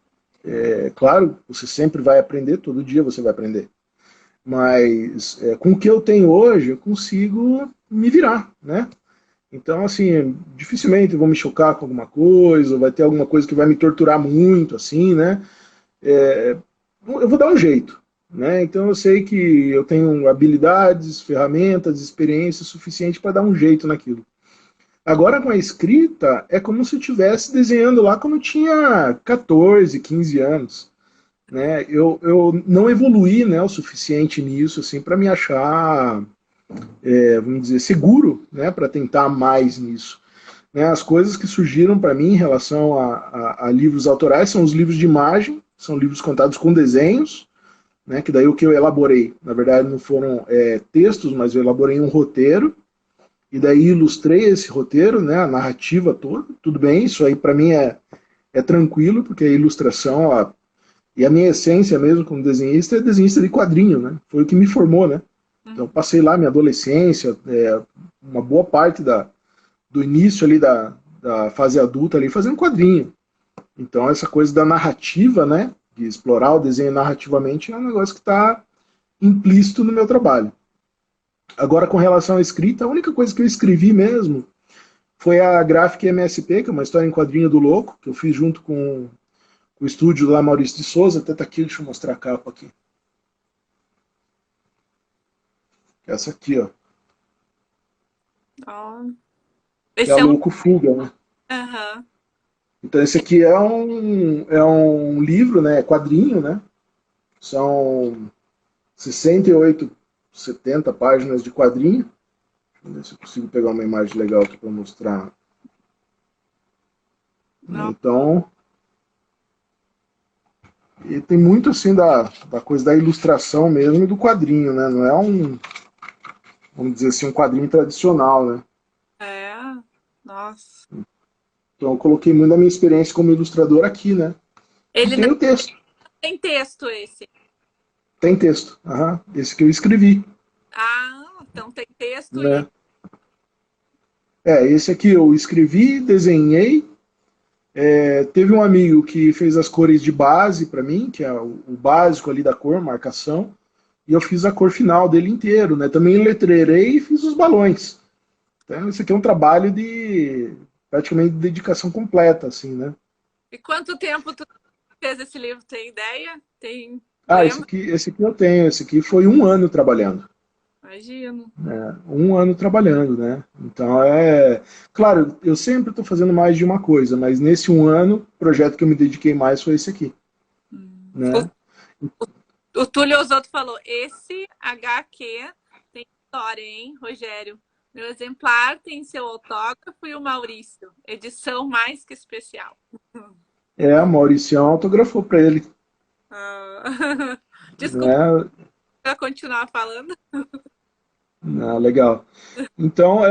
[SPEAKER 2] claro, você sempre vai aprender, todo dia você vai aprender. Mas com o que eu tenho hoje, eu consigo me virar, né? Então, assim, dificilmente eu vou me chocar com alguma coisa, vai ter alguma coisa que vai me torturar muito, assim, né? Eu vou dar um jeito, né? Então eu sei que eu tenho habilidades, ferramentas, experiência suficiente para dar um jeito naquilo. Agora com a escrita, é como se eu estivesse desenhando lá quando eu tinha 14, 15 anos. Né? Eu não evoluí, né, o suficiente nisso assim, para me achar, vamos dizer, seguro, né, para tentar mais nisso. Né? As coisas que surgiram para mim em relação a livros autorais são os livros de imagem, são livros contados com desenhos, né, que daí o que eu elaborei, na verdade não foram textos, mas eu elaborei um roteiro, e daí ilustrei esse roteiro, né, a narrativa toda, tudo bem, isso aí para mim é tranquilo, porque a ilustração, e a minha essência mesmo como desenhista é desenhista de quadrinho, né, foi o que me formou, né, então eu
[SPEAKER 1] Uhum.
[SPEAKER 2] passei lá minha adolescência, uma boa parte do início ali da fase adulta ali fazendo quadrinho, então essa coisa da narrativa, né, de explorar o desenho narrativamente é um negócio que está implícito no meu trabalho. Agora, com relação à escrita, a única coisa que eu escrevi mesmo foi a Graphic MSP, que é uma história em quadrinho do Louco, que eu fiz junto com o estúdio lá, Maurício de Souza. Até tá aqui, deixa eu mostrar a capa aqui. Essa aqui, ó,
[SPEAKER 1] Ó,
[SPEAKER 2] que é a
[SPEAKER 1] esse é um...
[SPEAKER 2] Louco Fuga, né?
[SPEAKER 1] Aham.
[SPEAKER 2] Então esse aqui é um livro, né? Quadrinho, né? São 68, 70 páginas de quadrinho. Deixa eu ver se eu consigo pegar uma imagem legal aqui para mostrar.
[SPEAKER 1] Não,
[SPEAKER 2] Então, e tem muito assim da coisa da ilustração mesmo e do quadrinho, né? Não é um, vamos dizer assim, um quadrinho tradicional, né?
[SPEAKER 1] é... Nossa.
[SPEAKER 2] Então eu coloquei muito da minha experiência como ilustrador aqui, né? E
[SPEAKER 1] Ele não
[SPEAKER 2] tem o texto.
[SPEAKER 1] tem texto esse.
[SPEAKER 2] Tem texto. Aham, esse que eu escrevi,
[SPEAKER 1] Ah, então tem texto e...
[SPEAKER 2] né? É, esse aqui eu escrevi, desenhei. Teve um amigo que fez as cores de base para mim, que é o básico ali da cor, marcação, e eu fiz a cor final dele inteiro, né? Também letreirei e fiz os balões. Então, isso aqui é um trabalho de praticamente de dedicação completa, assim, né?
[SPEAKER 1] E quanto tempo tu fez esse livro? Tem ideia? Tem...
[SPEAKER 2] Ah,
[SPEAKER 1] Lembra?
[SPEAKER 2] esse aqui eu tenho. Esse aqui foi um ano trabalhando.
[SPEAKER 1] Imagino.
[SPEAKER 2] Né? Um ano trabalhando, né? Então é. Claro, eu sempre estou fazendo mais de uma coisa, mas nesse um ano, o projeto que eu me dediquei mais foi esse aqui, né?
[SPEAKER 1] O Túlio Osoto falou, esse HQ tem história, hein, Rogério? Meu exemplar tem seu autógrafo e o Maurício. Edição mais que especial.
[SPEAKER 2] A Mauricião autografou para ele,
[SPEAKER 1] Ah, desculpa
[SPEAKER 2] né?
[SPEAKER 1] continuar falando.
[SPEAKER 2] Ah, legal. Então,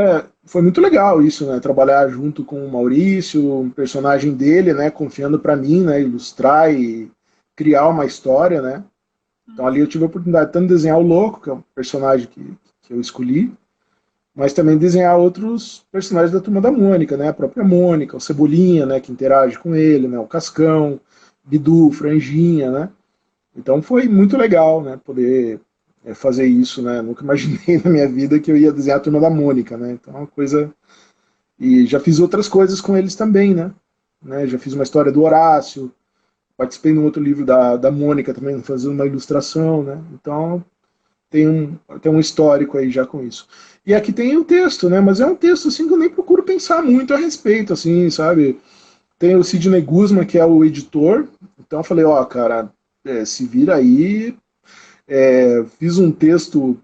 [SPEAKER 2] foi muito legal isso, né? Trabalhar junto com o Maurício, um personagem dele, né? Confiando para mim, né? Ilustrar e criar uma história, né? Então ali eu tive a oportunidade de tanto desenhar o Louco, que é um personagem que eu escolhi, mas também desenhar outros personagens da Turma da Mônica, né? A própria Mônica, o Cebolinha, né? Que interage com ele, né? O Cascão, Bidu, Franjinha, né? Então foi muito legal, né? Poder fazer isso, né? Nunca imaginei na minha vida que eu ia desenhar a Turma da Mônica, né? Então é uma coisa... E já fiz outras coisas com eles também, né? Já fiz uma história do Horácio, participei no outro livro da Mônica também, fazendo uma ilustração, né? Então tem um histórico aí já com isso. E aqui tem o texto, né? Mas é um texto assim que eu nem procuro pensar muito a respeito, assim, sabe? Tem o Sidney Guzman, que é o editor. Então eu falei, ó, cara, se vira aí. Fiz um texto,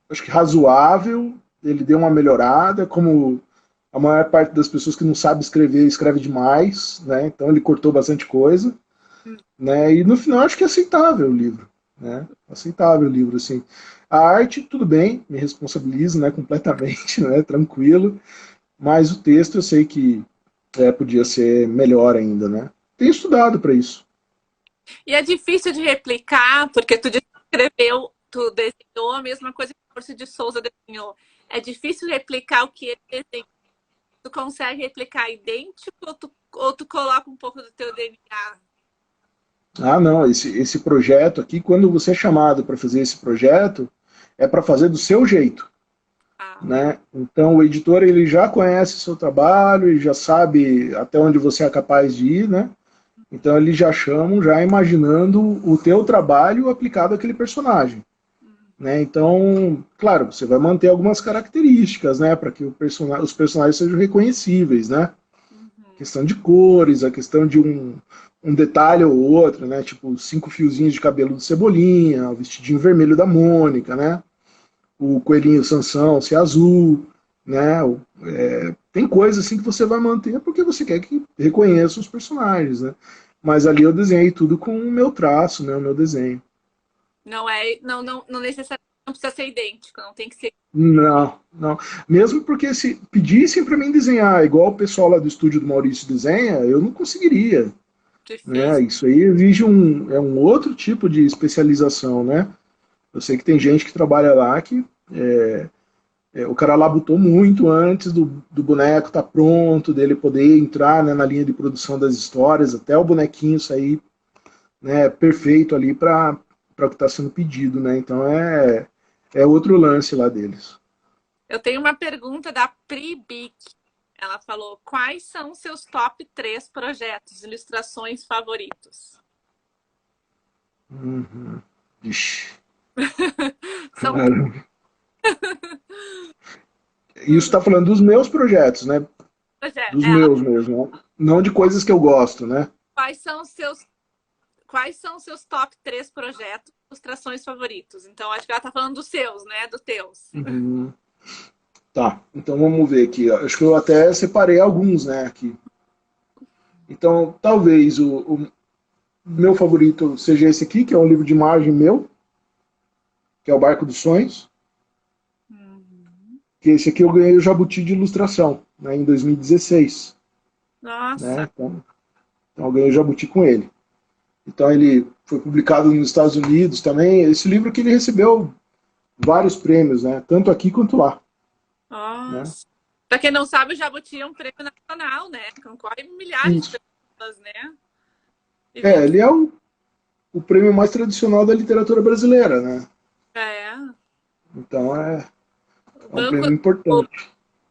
[SPEAKER 2] acho que razoável. Ele deu uma melhorada, como a maior parte das pessoas que não sabe escrever escreve demais, né? Então ele cortou bastante coisa, né? E no final acho que é aceitável o livro, né? Aceitável o livro, assim. A arte, tudo bem, me responsabilizo, né? Completamente, né? Tranquilo. Mas o texto eu sei que podia ser melhor ainda, né? Tenho estudado para isso.
[SPEAKER 1] E é difícil de replicar, porque tu descreveu, tu desenhou a mesma coisa que o Maurício de Souza desenhou. É difícil replicar o que ele desenhou. Tu consegue replicar idêntico ou tu coloca um pouco do teu DNA?
[SPEAKER 2] Ah, não, esse projeto aqui, quando você é chamado para fazer esse projeto, é para fazer do seu jeito,
[SPEAKER 1] Ah,
[SPEAKER 2] né? Então o editor ele já conhece o seu trabalho, ele já sabe até onde você é capaz de ir, né? Então eles já chamam, já imaginando o teu trabalho aplicado àquele personagem, né? Então, claro, você vai manter algumas características, né, para que os personagens sejam reconhecíveis, né? A
[SPEAKER 1] uhum.
[SPEAKER 2] questão de cores, a questão de um detalhe ou outro, né? Tipo 5 fiozinhos de cabelo do Cebolinha, o vestidinho vermelho da Mônica, né? O coelhinho Sansão ser azul, né? Tem coisas assim que você vai manter porque você quer que reconheça os personagens, né? Mas ali eu desenhei tudo com o meu traço, né? O meu desenho.
[SPEAKER 1] Não é, não necessariamente não precisa ser idêntico, não tem que ser
[SPEAKER 2] Não, não. Mesmo porque se pedissem para mim desenhar igual o pessoal lá do estúdio do Maurício desenha, eu não conseguiria, né?
[SPEAKER 1] difícil.
[SPEAKER 2] Isso aí exige um outro tipo de especialização, né? Eu sei que tem gente que trabalha lá que o cara labutou muito antes do boneco estar tá pronto, dele poder entrar, né, na linha de produção das histórias, até o bonequinho sair, né, perfeito ali para o que está sendo pedido, né? Então é outro lance lá deles.
[SPEAKER 1] Eu tenho uma pergunta da Pribic. Ela falou: quais são seus top 3 projetos, ilustrações favoritos?
[SPEAKER 2] Uhum. Ixi,
[SPEAKER 1] São
[SPEAKER 2] cara. Isso está falando dos meus projetos, né?
[SPEAKER 1] Pois é,
[SPEAKER 2] Dos meus mesmo, não de coisas que eu gosto, né?
[SPEAKER 1] quais são os seus quais são os seus top 3 projetos, ilustrações favoritos? Então, acho que ela tá falando dos seus, né? Dos teus.
[SPEAKER 2] Uhum. Tá, então vamos ver aqui. Acho que eu até separei alguns, né, aqui. Então, talvez o meu favorito seja esse aqui, que é um livro de imagem meu, que é o Barco dos Sonhos. Que esse aqui eu ganhei o Jabuti de ilustração, né, em 2016.
[SPEAKER 1] Nossa.
[SPEAKER 2] Né? Então eu ganhei o Jabuti com ele. Então ele foi publicado nos Estados Unidos também. Esse livro que ele recebeu vários prêmios, né, tanto aqui quanto lá. Né?
[SPEAKER 1] Nossa. Pra quem não sabe, o Jabuti é um prêmio nacional, né? Concorre milhares de
[SPEAKER 2] Isso.
[SPEAKER 1] pessoas, né? E
[SPEAKER 2] É,
[SPEAKER 1] vem de...
[SPEAKER 2] ele é o prêmio mais tradicional da literatura brasileira, né?
[SPEAKER 1] É.
[SPEAKER 2] Então
[SPEAKER 1] O
[SPEAKER 2] é um
[SPEAKER 1] banco,
[SPEAKER 2] prêmio importante.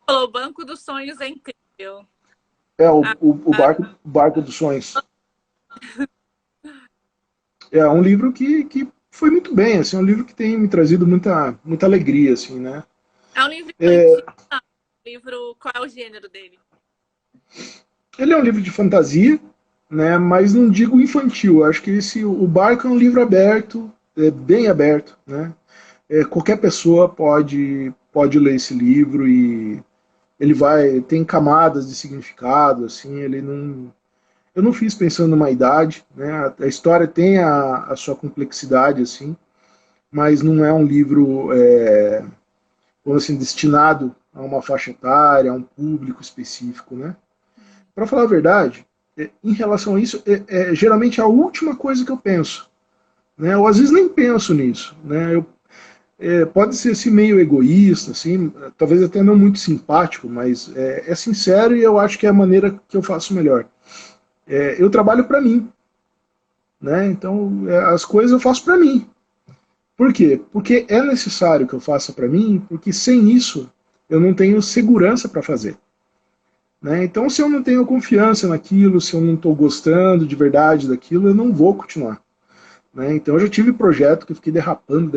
[SPEAKER 1] o Banco dos Sonhos é incrível.
[SPEAKER 2] É
[SPEAKER 1] Ah,
[SPEAKER 2] o Barco dos Sonhos. É um livro que foi muito bem, assim, é um livro que tem me trazido muita alegria, assim, né?
[SPEAKER 1] é um livro
[SPEAKER 2] É,
[SPEAKER 1] infantil. Não. Livro, qual é o gênero dele?
[SPEAKER 2] ele é um livro de fantasia, né? Mas não digo infantil. Acho que o Barco é um livro aberto, bem aberto, né? Qualquer pessoa pode ler esse livro e ele tem camadas de significado, assim, ele não. Eu não fiz pensando numa idade, né? A história tem a sua complexidade, assim, mas não é um livro, vamos assim, destinado a uma faixa etária, a um público específico, né? Para falar a verdade, em relação a isso, geralmente a última coisa que eu penso, né? Ou às vezes nem penso nisso, né? Pode ser assim, meio egoísta, assim, talvez até não muito simpático, mas é sincero e eu acho que é a maneira que eu faço melhor. Eu trabalho para mim, né? Então as coisas eu faço para mim. Por quê? Porque é necessário que eu faça para mim, porque sem isso eu não tenho segurança para fazer. Né? Então, se eu não tenho confiança naquilo, se eu não estou gostando de verdade daquilo, eu não vou continuar. Né? Então, eu já tive projeto que eu fiquei derrapando,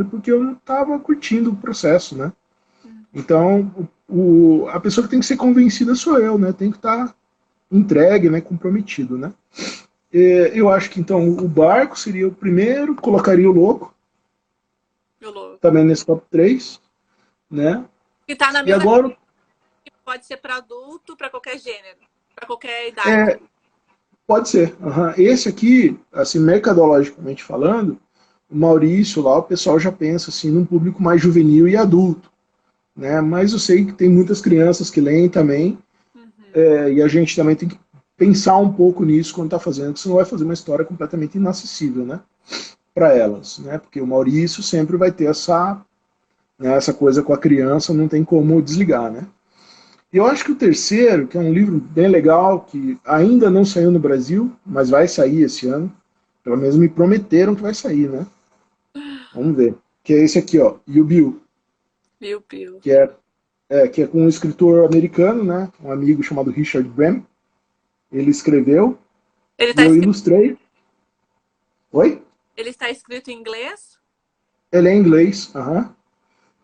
[SPEAKER 2] porque eu não estava curtindo o processo. Né? Então, a pessoa que tem que ser convencida sou eu, né? Tem que estar entregue, né? Comprometido. Né? Eu acho que, então, o Barco seria o primeiro, colocaria o Louco,
[SPEAKER 1] Meu louco.
[SPEAKER 2] também nesse top 3. Né?
[SPEAKER 1] Que tá na
[SPEAKER 2] E
[SPEAKER 1] mesma.
[SPEAKER 2] agora,
[SPEAKER 1] Pode ser para adulto, para qualquer gênero, para qualquer idade.
[SPEAKER 2] é, pode ser. Uhum. Esse aqui, assim, mercadologicamente falando, o Maurício lá, o pessoal já pensa assim num público mais juvenil e adulto, né? Mas eu sei que tem muitas crianças que leem também, e a gente também tem que pensar um pouco nisso quando está fazendo, senão vai fazer uma história completamente inacessível, né? Para elas, né? Porque o Maurício sempre vai ter essa coisa com a criança, não tem como desligar, né? E eu acho que o terceiro, que é um livro bem legal, que ainda não saiu no Brasil, mas vai sair esse ano. Pelo menos me prometeram que vai sair, né? Vamos ver. Que é esse aqui, ó, You Bill,
[SPEAKER 1] Meu Deus.
[SPEAKER 2] que é com um escritor americano, né? Um amigo chamado Richard Brem. Ele escreveu
[SPEAKER 1] Ele
[SPEAKER 2] e
[SPEAKER 1] tá
[SPEAKER 2] eu
[SPEAKER 1] escrito,
[SPEAKER 2] ilustrei. Oi?
[SPEAKER 1] ele está escrito em inglês?
[SPEAKER 2] Ele é em inglês, aham.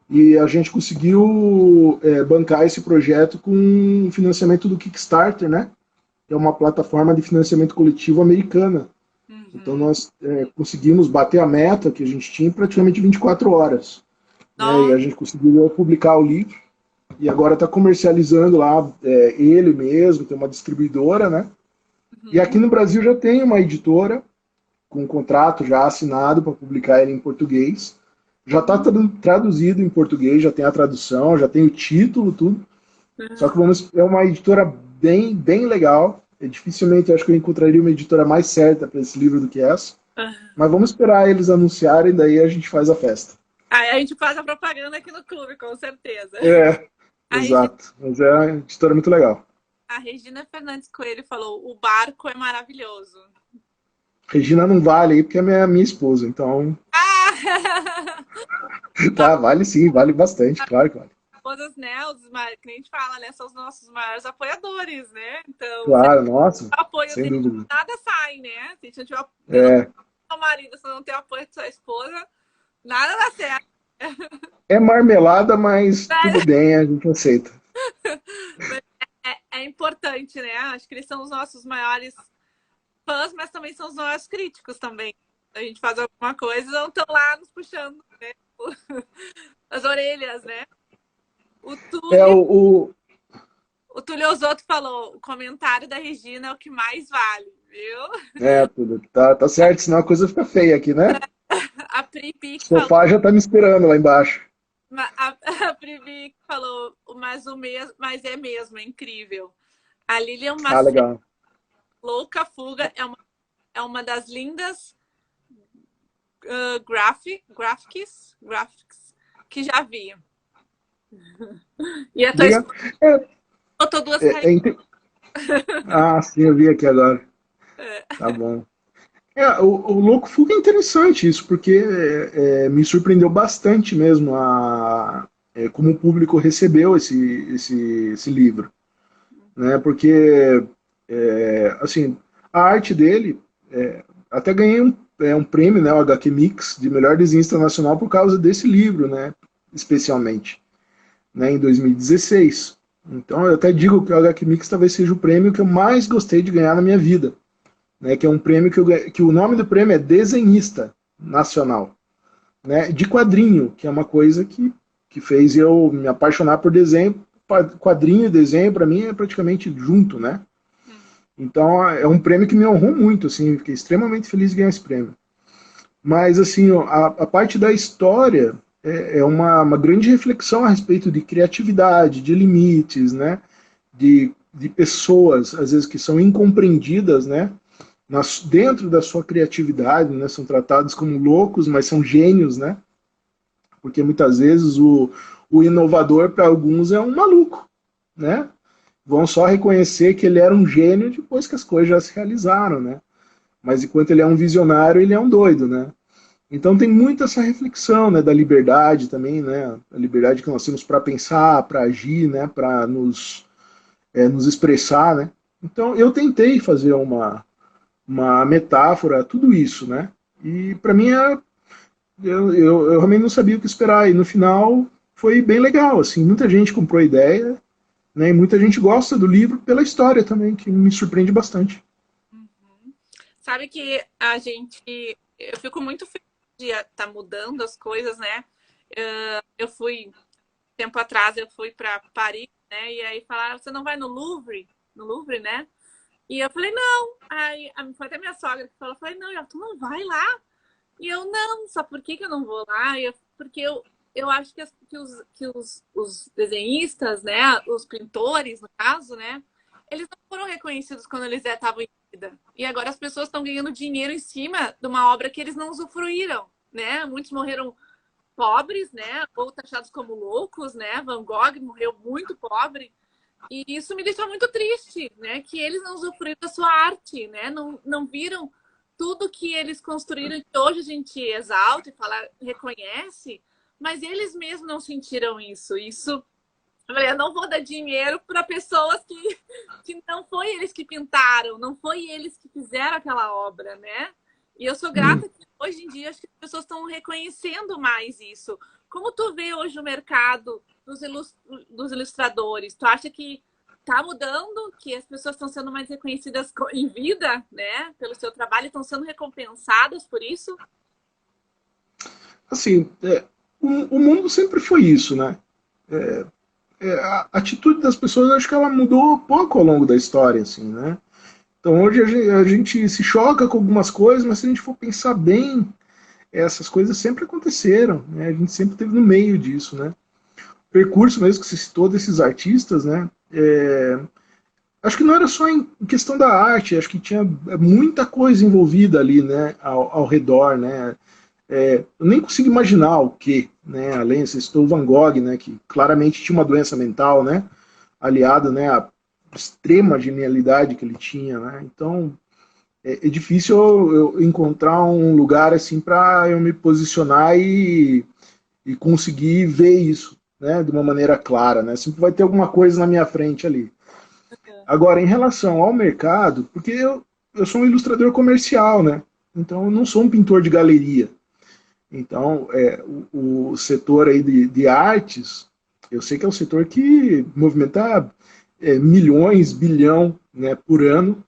[SPEAKER 2] E a gente conseguiu bancar esse projeto com financiamento do Kickstarter, né? Que é uma plataforma de financiamento coletivo americana. Então nós conseguimos bater a meta que a gente tinha em praticamente 24 horas. Né? E
[SPEAKER 1] Nossa.
[SPEAKER 2] a gente conseguiu publicar o livro e agora está comercializando lá ele mesmo, tem uma distribuidora, né? E aqui no Brasil já tem uma editora com um contrato já assinado para publicar ele em português. Já está traduzido em português, já tem a tradução, já tem o título, tudo. Só que é uma editora bem legal. Dificilmente eu acho que eu encontraria uma editora mais certa para esse livro do que essa. Mas vamos esperar eles anunciarem, daí a gente faz a festa.
[SPEAKER 1] Aí a gente faz a propaganda aqui no clube, com certeza.
[SPEAKER 2] É,
[SPEAKER 1] A Regina,
[SPEAKER 2] exato. Mas é uma editora muito legal.
[SPEAKER 1] a Regina Fernandes Coelho falou: o barco é maravilhoso.
[SPEAKER 2] Regina não vale aí porque é minha esposa, então.
[SPEAKER 1] Ah!
[SPEAKER 2] Tá, vale sim, vale bastante, claro que vale.
[SPEAKER 1] Todas, né? Que nem a gente fala, né? São os nossos maiores apoiadores, né? Então, se
[SPEAKER 2] Claro, nossa,
[SPEAKER 1] o apoio
[SPEAKER 2] sem
[SPEAKER 1] dele,
[SPEAKER 2] dúvida.
[SPEAKER 1] nada sai, né? Se a gente não tiver apoio
[SPEAKER 2] É,
[SPEAKER 1] do seu marido, se não tem apoio da sua esposa, nada dá certo.
[SPEAKER 2] É marmelada, mas tudo bem, a gente aceita.
[SPEAKER 1] É importante, né? Acho que eles são os nossos maiores fãs, mas também são os maiores críticos também. A gente faz alguma coisa, não estão lá nos puxando, né? As orelhas, né? O
[SPEAKER 2] É
[SPEAKER 1] Túlio,
[SPEAKER 2] o,
[SPEAKER 1] o Túlio Osotto falou: o comentário da Regina é o que mais vale, viu?
[SPEAKER 2] tudo. Tá certo, senão a coisa fica feia aqui, né?
[SPEAKER 1] A Pri
[SPEAKER 2] O
[SPEAKER 1] Pique falou,
[SPEAKER 2] sofá já tá me esperando lá embaixo.
[SPEAKER 1] a Pri Pique falou, mas o mesmo, mas é mesmo, é incrível. A Lilian
[SPEAKER 2] Ah,
[SPEAKER 1] Macedo,
[SPEAKER 2] legal.
[SPEAKER 1] Louca Fuga, é uma das lindas graphics que já vi. E a tua
[SPEAKER 2] Diga.
[SPEAKER 1] esposa
[SPEAKER 2] É,
[SPEAKER 1] botou duas
[SPEAKER 2] é, é
[SPEAKER 1] carinhas.
[SPEAKER 2] inte- Ah, sim, eu vi aqui agora. Tá bom. O Louco Fuga é interessante isso, porque me surpreendeu bastante mesmo como o público recebeu esse livro, né? Porque, assim, a arte dele, até ganhei um prêmio, né, o HQ Mix, de melhor desenhista nacional por causa desse livro, né, especialmente, né, em 2016. Então, eu até digo que o HQ Mix talvez seja o prêmio que eu mais gostei de ganhar na minha vida, né, que é um prêmio que o nome do prêmio é Desenhista Nacional, né, de quadrinho, que é uma coisa que fez eu me apaixonar por desenho. Quadrinho e desenho, para mim, é praticamente junto, né? Então, é um prêmio que me honrou muito, assim, fiquei extremamente feliz de ganhar esse prêmio. Mas, assim, a parte da história é uma grande reflexão a respeito de criatividade, de limites, né? De pessoas, às vezes, que são incompreendidas, né? Dentro da sua criatividade, né? São tratados como loucos, mas são gênios, né? Porque muitas vezes o inovador para alguns é um maluco, né? Vão só reconhecer que ele era um gênio depois que as coisas já se realizaram, né? Mas enquanto ele é um visionário, ele é um doido, né? Então tem muito essa reflexão, né, da liberdade também, né? A liberdade que nós temos para pensar, para agir, né, para nos expressar, né? Então eu tentei fazer uma metáfora a tudo isso, né? E para mim eu realmente não sabia o que esperar e no final foi bem legal, assim, muita gente comprou a ideia, né? E muita gente gosta do livro pela história também, que me surpreende bastante.
[SPEAKER 1] Sabe que a gente. Eu fico muito feliz de estar mudando as coisas, né? Eu fui, tempo atrás, eu fui para Paris, né? E aí falaram: você não vai no Louvre? No Louvre, né? E eu falei: não. Aí foi até minha sogra que falou: falei, não, tu não vai lá? E eu não, só por que eu não vou lá? Porque eu acho os desenhistas, né? Os pintores, no caso, né? Eles não foram reconhecidos quando eles estavam em vida. E agora as pessoas estão ganhando dinheiro em cima de uma obra que eles não usufruíram, né? Muitos morreram pobres, né? Ou taxados como loucos, né? Van Gogh morreu muito pobre. E isso me deixou muito triste, né? Que eles não usufruíram da sua arte, né? Não viram tudo que eles construíram, que hoje a gente exalta e fala, reconhece, mas eles mesmos não sentiram isso. Isso, eu falei, eu não vou dar dinheiro para pessoas que não foi eles que pintaram, não foi eles que fizeram aquela obra, né? E eu sou grata que hoje em dia acho que as pessoas estão reconhecendo mais isso. Como tu vê hoje o mercado dos ilustradores? Tu acha que está mudando, que as pessoas estão sendo mais reconhecidas em vida, né? Pelo seu trabalho, estão sendo recompensadas por isso?
[SPEAKER 2] Assim, o mundo sempre foi isso, né? A atitude das pessoas, acho que ela mudou pouco ao longo da história, assim, né? Então hoje a gente se choca com algumas coisas, mas se a gente for pensar bem, essas coisas sempre aconteceram, né? A gente sempre esteve no meio disso, né? O percurso mesmo que você citou desses artistas, né? Acho que não era só em questão da arte, acho que tinha muita coisa envolvida ali, né? Ao redor, né? Eu nem consigo imaginar o que, né? Além, você citou o Van Gogh, né? Que claramente tinha uma doença mental, né? Aliada, né? À extrema genialidade que ele tinha, né? Então é difícil eu encontrar um lugar assim para eu me posicionar e conseguir ver isso, né? De uma maneira clara, né? Sempre vai ter alguma coisa na minha frente ali. Agora, em relação ao mercado, porque eu sou um ilustrador comercial, né? Então eu não sou um pintor de galeria. Então, o setor aí de artes, eu sei que é um setor que movimenta milhões, bilhão, né, por ano,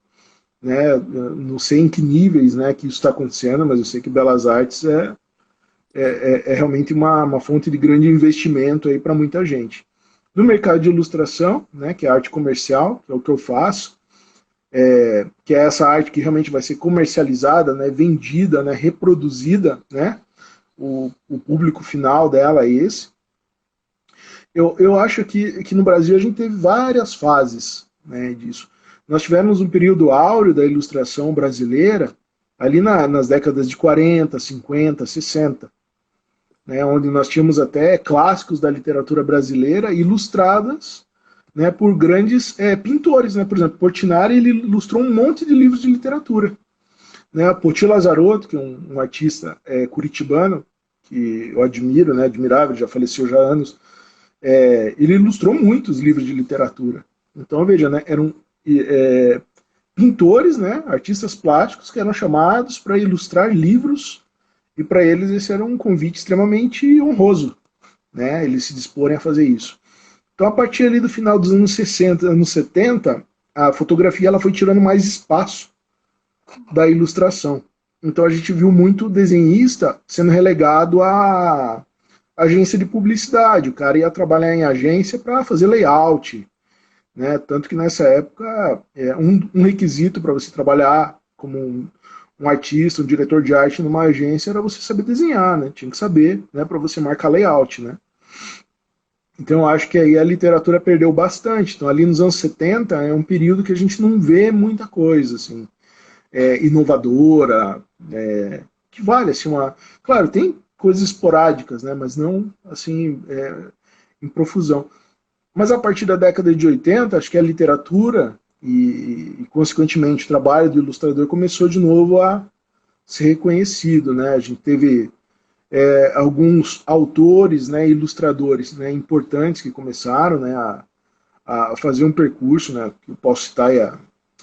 [SPEAKER 2] né, não sei em que níveis, né, que isso está acontecendo, mas eu sei que Belas Artes é realmente uma fonte de grande investimento aí para muita gente. No mercado de ilustração, né, que é a arte comercial, que é o que eu faço, que é essa arte que realmente vai ser comercializada, né, vendida, né, reproduzida, né, o público final dela é esse. Eu acho que no Brasil a gente teve várias fases, né, disso. Nós tivemos um período áureo da ilustração brasileira, ali nas décadas de 40, 50, 60, né, onde nós tínhamos até clássicos da literatura brasileira ilustradas, né, por grandes pintores. Né? Por exemplo, Portinari ele ilustrou um monte de livros de literatura. Né? Poti Lazarotto, que é um artista curitibano, que eu admiro, né, admirável, já faleceu já há anos, ele ilustrou muitos livros de literatura. Então, veja, né, eram pintores, né, artistas plásticos que eram chamados para ilustrar livros, e para eles esse era um convite extremamente honroso, né, eles se disporem a fazer isso. Então, a partir ali do final dos anos 60, anos 70, a fotografia ela foi tirando mais espaço da ilustração. Então, a gente viu muito desenhista sendo relegado a agência de publicidade. O cara ia trabalhar em agência para fazer layout, né? Tanto que nessa época, um requisito para você trabalhar como um artista, um diretor de arte numa agência era você saber desenhar, né? Tinha que saber, né, para você marcar layout, né? Então eu acho que aí a literatura perdeu bastante. Então ali nos anos 70 é um período que a gente não vê muita coisa assim, inovadora, que vale assim uma... Claro, tem coisas esporádicas, né, mas não assim em profusão. Mas a partir da década de 80, acho que a literatura e consequentemente, o trabalho do ilustrador começou de novo a ser reconhecido. Né? A gente teve alguns autores, né, ilustradores, né, importantes que começaram, né, a fazer um percurso, né, que eu posso citar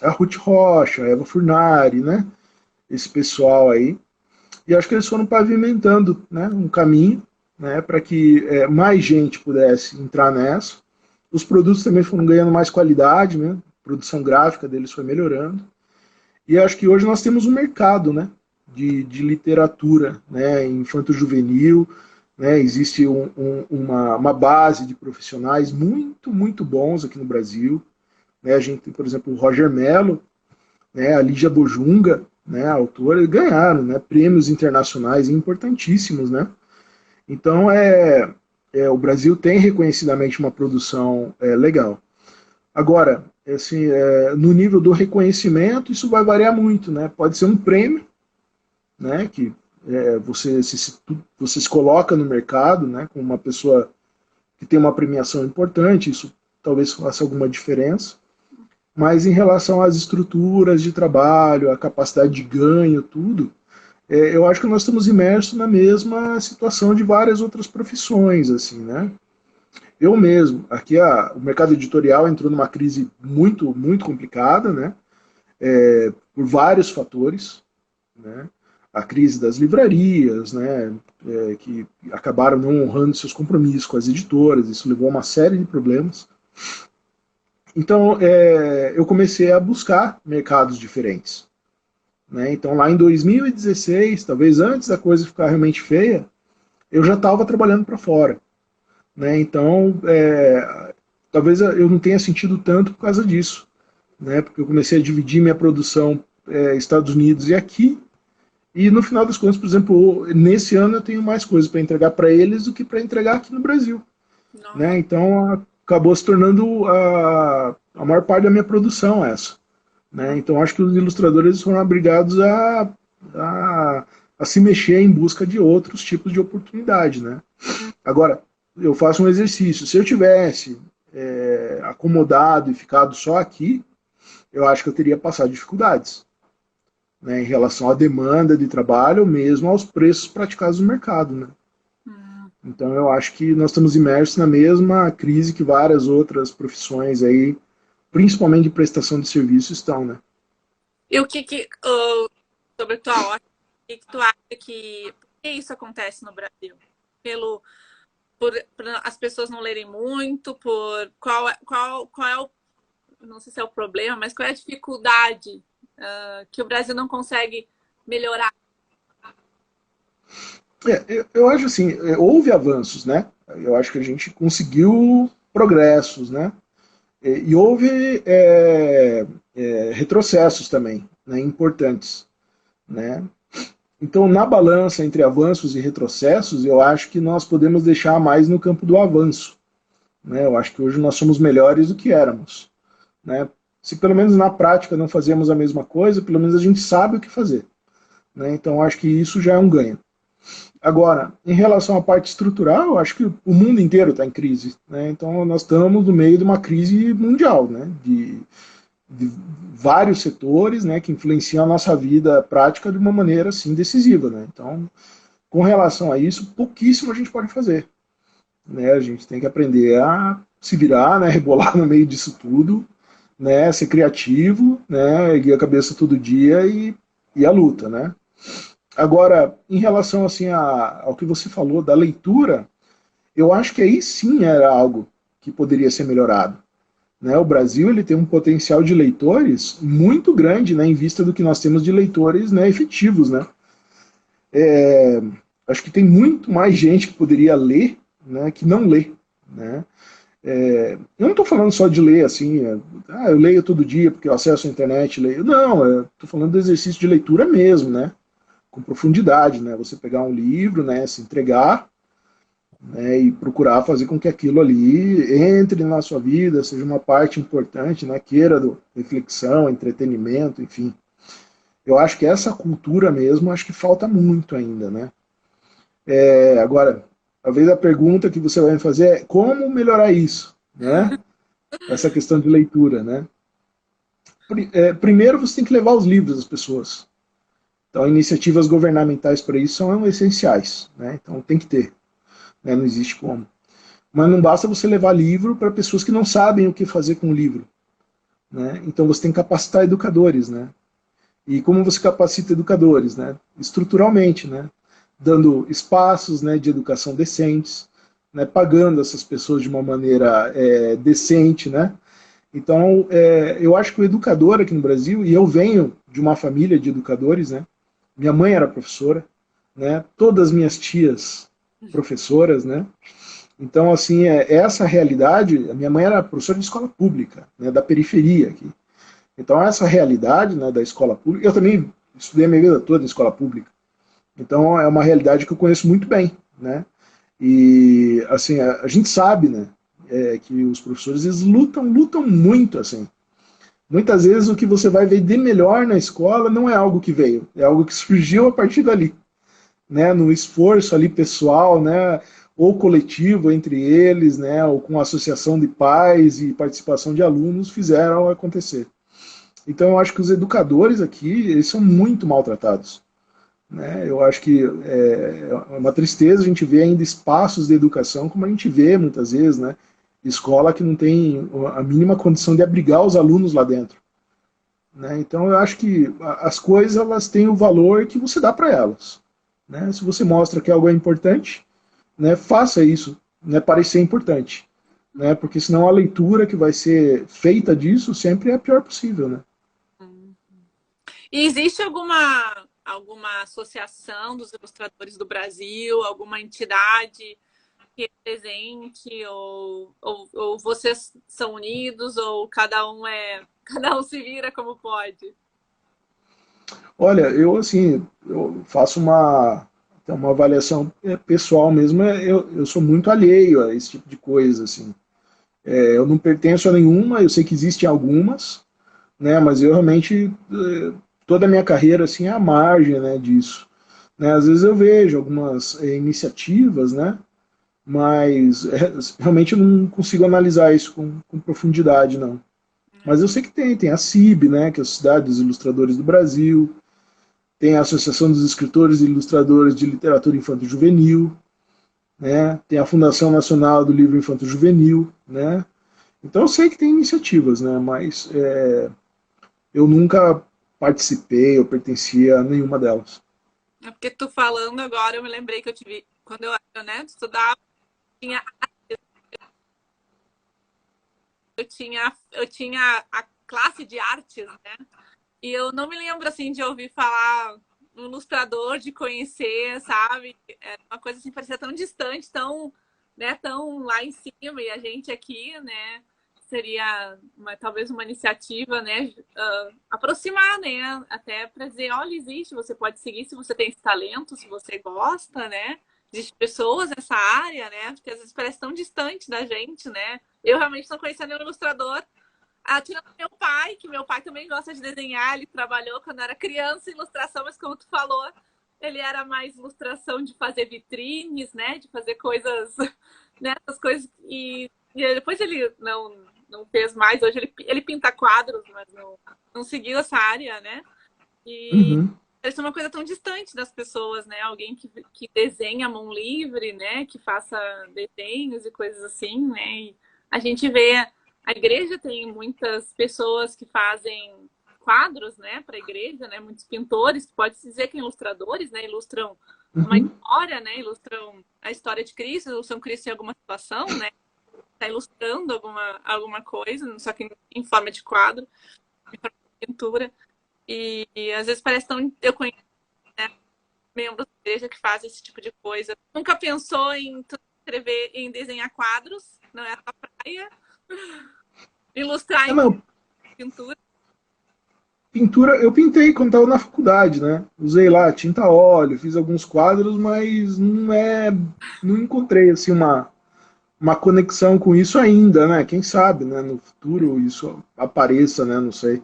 [SPEAKER 2] a Ruth Rocha, a Eva Furnari, né, esse pessoal aí. E acho que eles foram pavimentando, né, um caminho, né, para que mais gente pudesse entrar nessa. Os produtos também foram ganhando mais qualidade, né, a produção gráfica deles foi melhorando. E acho que hoje nós temos um mercado, né, de literatura, né, infanto-juvenil, né, existe uma base de profissionais muito, muito bons aqui no Brasil. Né, a gente tem, por exemplo, o Roger Mello, né, a Lígia Bojunga, né, a autora, ganharam, né, prêmios internacionais importantíssimos, né. Então, o Brasil tem reconhecidamente uma produção legal. Agora, assim, no nível do reconhecimento, isso vai variar muito, né? Pode ser um prêmio, né, que você se coloca no mercado, né, com uma pessoa que tem uma premiação importante, isso talvez faça alguma diferença. Mas em relação às estruturas de trabalho, a capacidade de ganho, tudo, eu acho que nós estamos imersos na mesma situação de várias outras profissões, assim, né? Eu mesmo, aqui o mercado editorial entrou numa crise muito, muito complicada, né? Por vários fatores, né? A crise das livrarias, né? Que acabaram não honrando seus compromissos com as editoras, isso levou a uma série de problemas. Então, eu comecei a buscar mercados diferentes. Né? Então, lá em 2016, talvez antes da coisa ficar realmente feia, eu já estava trabalhando para fora. Né? Então, talvez eu não tenha sentido tanto por causa disso. Né? Porque eu comecei a dividir minha produção Estados Unidos e aqui, e no final das contas, por exemplo, nesse ano eu tenho mais coisas para entregar para eles do que para entregar aqui no Brasil. Né? Então, acabou se tornando a maior parte da minha produção essa. Né? Então, acho que os ilustradores foram obrigados a se mexer em busca de outros tipos de oportunidade. Né? Agora, eu faço um exercício. Se eu tivesse acomodado e ficado só aqui, eu acho que eu teria passado dificuldades, né, em relação à demanda de trabalho ou mesmo aos preços praticados no mercado. Né? Então eu acho que nós estamos imersos na mesma crise que várias outras profissões aí, principalmente de prestação de serviço, estão, né?
[SPEAKER 1] E o que sobre tua ótica, o que tu acha que... que isso acontece no Brasil? Por as pessoas não lerem muito, por qual é o, não sei se é o problema, mas qual é a dificuldade que o Brasil não consegue melhorar?
[SPEAKER 2] Eu acho assim, houve avanços, né? Eu acho que a gente conseguiu progressos, né? E houve retrocessos também, né, importantes, né? Então, na balança entre avanços e retrocessos, eu acho que nós podemos deixar mais no campo do avanço, né? Eu acho que hoje nós somos melhores do que éramos, né? Se pelo menos na prática não fazemos a mesma coisa, pelo menos a gente sabe o que fazer, né? Então, eu acho que isso já é um ganho. Agora, em relação à parte estrutural, eu acho que o mundo inteiro está em crise, né? Então, nós estamos no meio de uma crise mundial, né? De vários setores, né, que influenciam a nossa vida prática de uma maneira assim decisiva, né? Então, com relação a isso, pouquíssimo a gente pode fazer, né? A gente tem que aprender a se virar, né, rebolar no meio disso tudo, né, ser criativo, né, erguer a cabeça todo dia e a luta, né? Agora, em relação assim ao que você falou da leitura, eu acho que aí sim era algo que poderia ser melhorado. Né? O Brasil ele tem um potencial de leitores muito grande, né, em vista do que nós temos de leitores, né, efetivos. Né? Acho que tem muito mais gente que poderia ler, né, que não lê. Né? Eu não estou falando só de ler assim, eu leio todo dia porque eu acesso a internet, leio. Não, eu estou falando do exercício de leitura mesmo, né? Com profundidade, né? Você pegar um livro, né, se entregar, né, e procurar fazer com que aquilo ali entre na sua vida, seja uma parte importante, né, queira do reflexão, entretenimento, enfim. Eu acho que essa cultura mesmo, acho que falta muito ainda, né? Agora, talvez a pergunta que você vai me fazer é como melhorar isso, né? Essa questão de leitura, né? Primeiro você tem que levar os livros às pessoas. Então, iniciativas governamentais para isso são essenciais, né? Então tem que ter, né? Não existe como. Mas não basta você levar livro para pessoas que não sabem o que fazer com o livro, né? Então você tem que capacitar educadores, né? E como você capacita educadores, né? Estruturalmente, né? Dando espaços, né, de educação decentes, né? Pagando essas pessoas de uma maneira decente, né? Então, eu acho que o educador aqui no Brasil, e eu venho de uma família de educadores, né? Minha mãe era professora, né? Todas as minhas tias professoras, né? Então, assim, essa realidade, a minha mãe era professora de escola pública, né, da periferia aqui. Então, essa realidade, né, da escola pública, eu também estudei a minha vida toda em escola pública. Então, é uma realidade que eu conheço muito bem, né? E, assim, a gente sabe, né, que os professores, eles lutam muito, assim. Muitas vezes o que você vai ver de melhor na escola não é algo que veio, é algo que surgiu a partir dali, né, no esforço ali pessoal, né, ou coletivo entre eles, né, ou com associação de pais e participação de alunos, fizeram acontecer. Então eu acho que os educadores aqui, eles são muito maltratados. Né? Eu acho que é uma tristeza a gente ver ainda espaços de educação, como a gente vê muitas vezes, né, escola que não tem a mínima condição de abrigar os alunos lá dentro. Né? Então eu acho que as coisas elas têm o valor que você dá para elas. Né? Se você mostra que algo é importante, né, faça isso, né, parecer importante, né, porque senão a leitura que vai ser feita disso sempre é a pior possível, né.
[SPEAKER 1] E existe alguma associação dos ilustradores do Brasil, alguma entidade que represente, ou vocês são unidos, ou cada um se vira como pode?
[SPEAKER 2] Olha, eu assim, eu faço uma avaliação pessoal mesmo, eu sou muito alheio a esse tipo de coisa, assim. Eu não pertenço a nenhuma, eu sei que existem algumas, né, mas eu realmente, toda a minha carreira, assim, é à margem, né, disso. Né, às vezes eu vejo algumas iniciativas, né, mas realmente eu não consigo analisar isso com profundidade, não. Mas eu sei que tem a CIB, né, que é a Sociedade dos Ilustradores do Brasil, tem a Associação dos Escritores e Ilustradores de Literatura Infanto-Juvenil, né, tem a Fundação Nacional do Livro Infanto-Juvenil, né. Então eu sei que tem iniciativas, né, mas eu nunca participei ou pertencia a nenhuma delas.
[SPEAKER 1] É porque tu falando agora, eu me lembrei que eu tive, quando eu era, né, estudava, tinha, eu tinha a classe de artes, né? E eu não me lembro, assim, de ouvir falar um ilustrador, de conhecer, sabe? É uma coisa assim, parecia tão distante, tão, né, tão lá em cima, e a gente aqui, né, seria talvez uma iniciativa, né, aproximar, né, até para dizer, olha, existe, você pode seguir se você tem esse talento, se você gosta, né? Existem pessoas nessa área, né? Porque às vezes parece tão distante da gente, né? Eu realmente não conhecia nenhum ilustrador, tirando meu pai, que meu pai também gosta de desenhar, ele trabalhou quando era criança em ilustração, mas como tu falou, ele era mais ilustração de fazer vitrines, né? De fazer coisas, né? Essas coisas. E depois ele não fez mais, hoje ele pinta quadros, mas não seguiu essa área, né? E
[SPEAKER 2] Uhum,
[SPEAKER 1] isso é uma coisa tão distante das pessoas, né? Alguém que desenha a mão livre, né? Que faça desenhos e coisas assim, né? E a gente vê, a igreja tem muitas pessoas que fazem quadros, né? Para a igreja, né? Muitos pintores, pode-se dizer que ilustradores, né? Ilustram uma
[SPEAKER 2] uhum,
[SPEAKER 1] história, né? Ilustram a história de Cristo, ilustram Cristo em alguma situação, né? Está ilustrando alguma coisa, só que em forma de quadro, em forma de pintura. E às vezes parece tão. Eu conheço, né, membros da igreja que fazem esse tipo de coisa. Nunca pensou em escrever, em desenhar quadros, não é a tua praia. Ilustrar em
[SPEAKER 2] não,
[SPEAKER 1] pintura.
[SPEAKER 2] pintura, eu pintei quando estava na faculdade, né? Usei lá tinta a óleo, fiz alguns quadros, mas não encontrei assim uma conexão com isso ainda, né? Quem sabe, né? No futuro isso apareça, né? Não sei.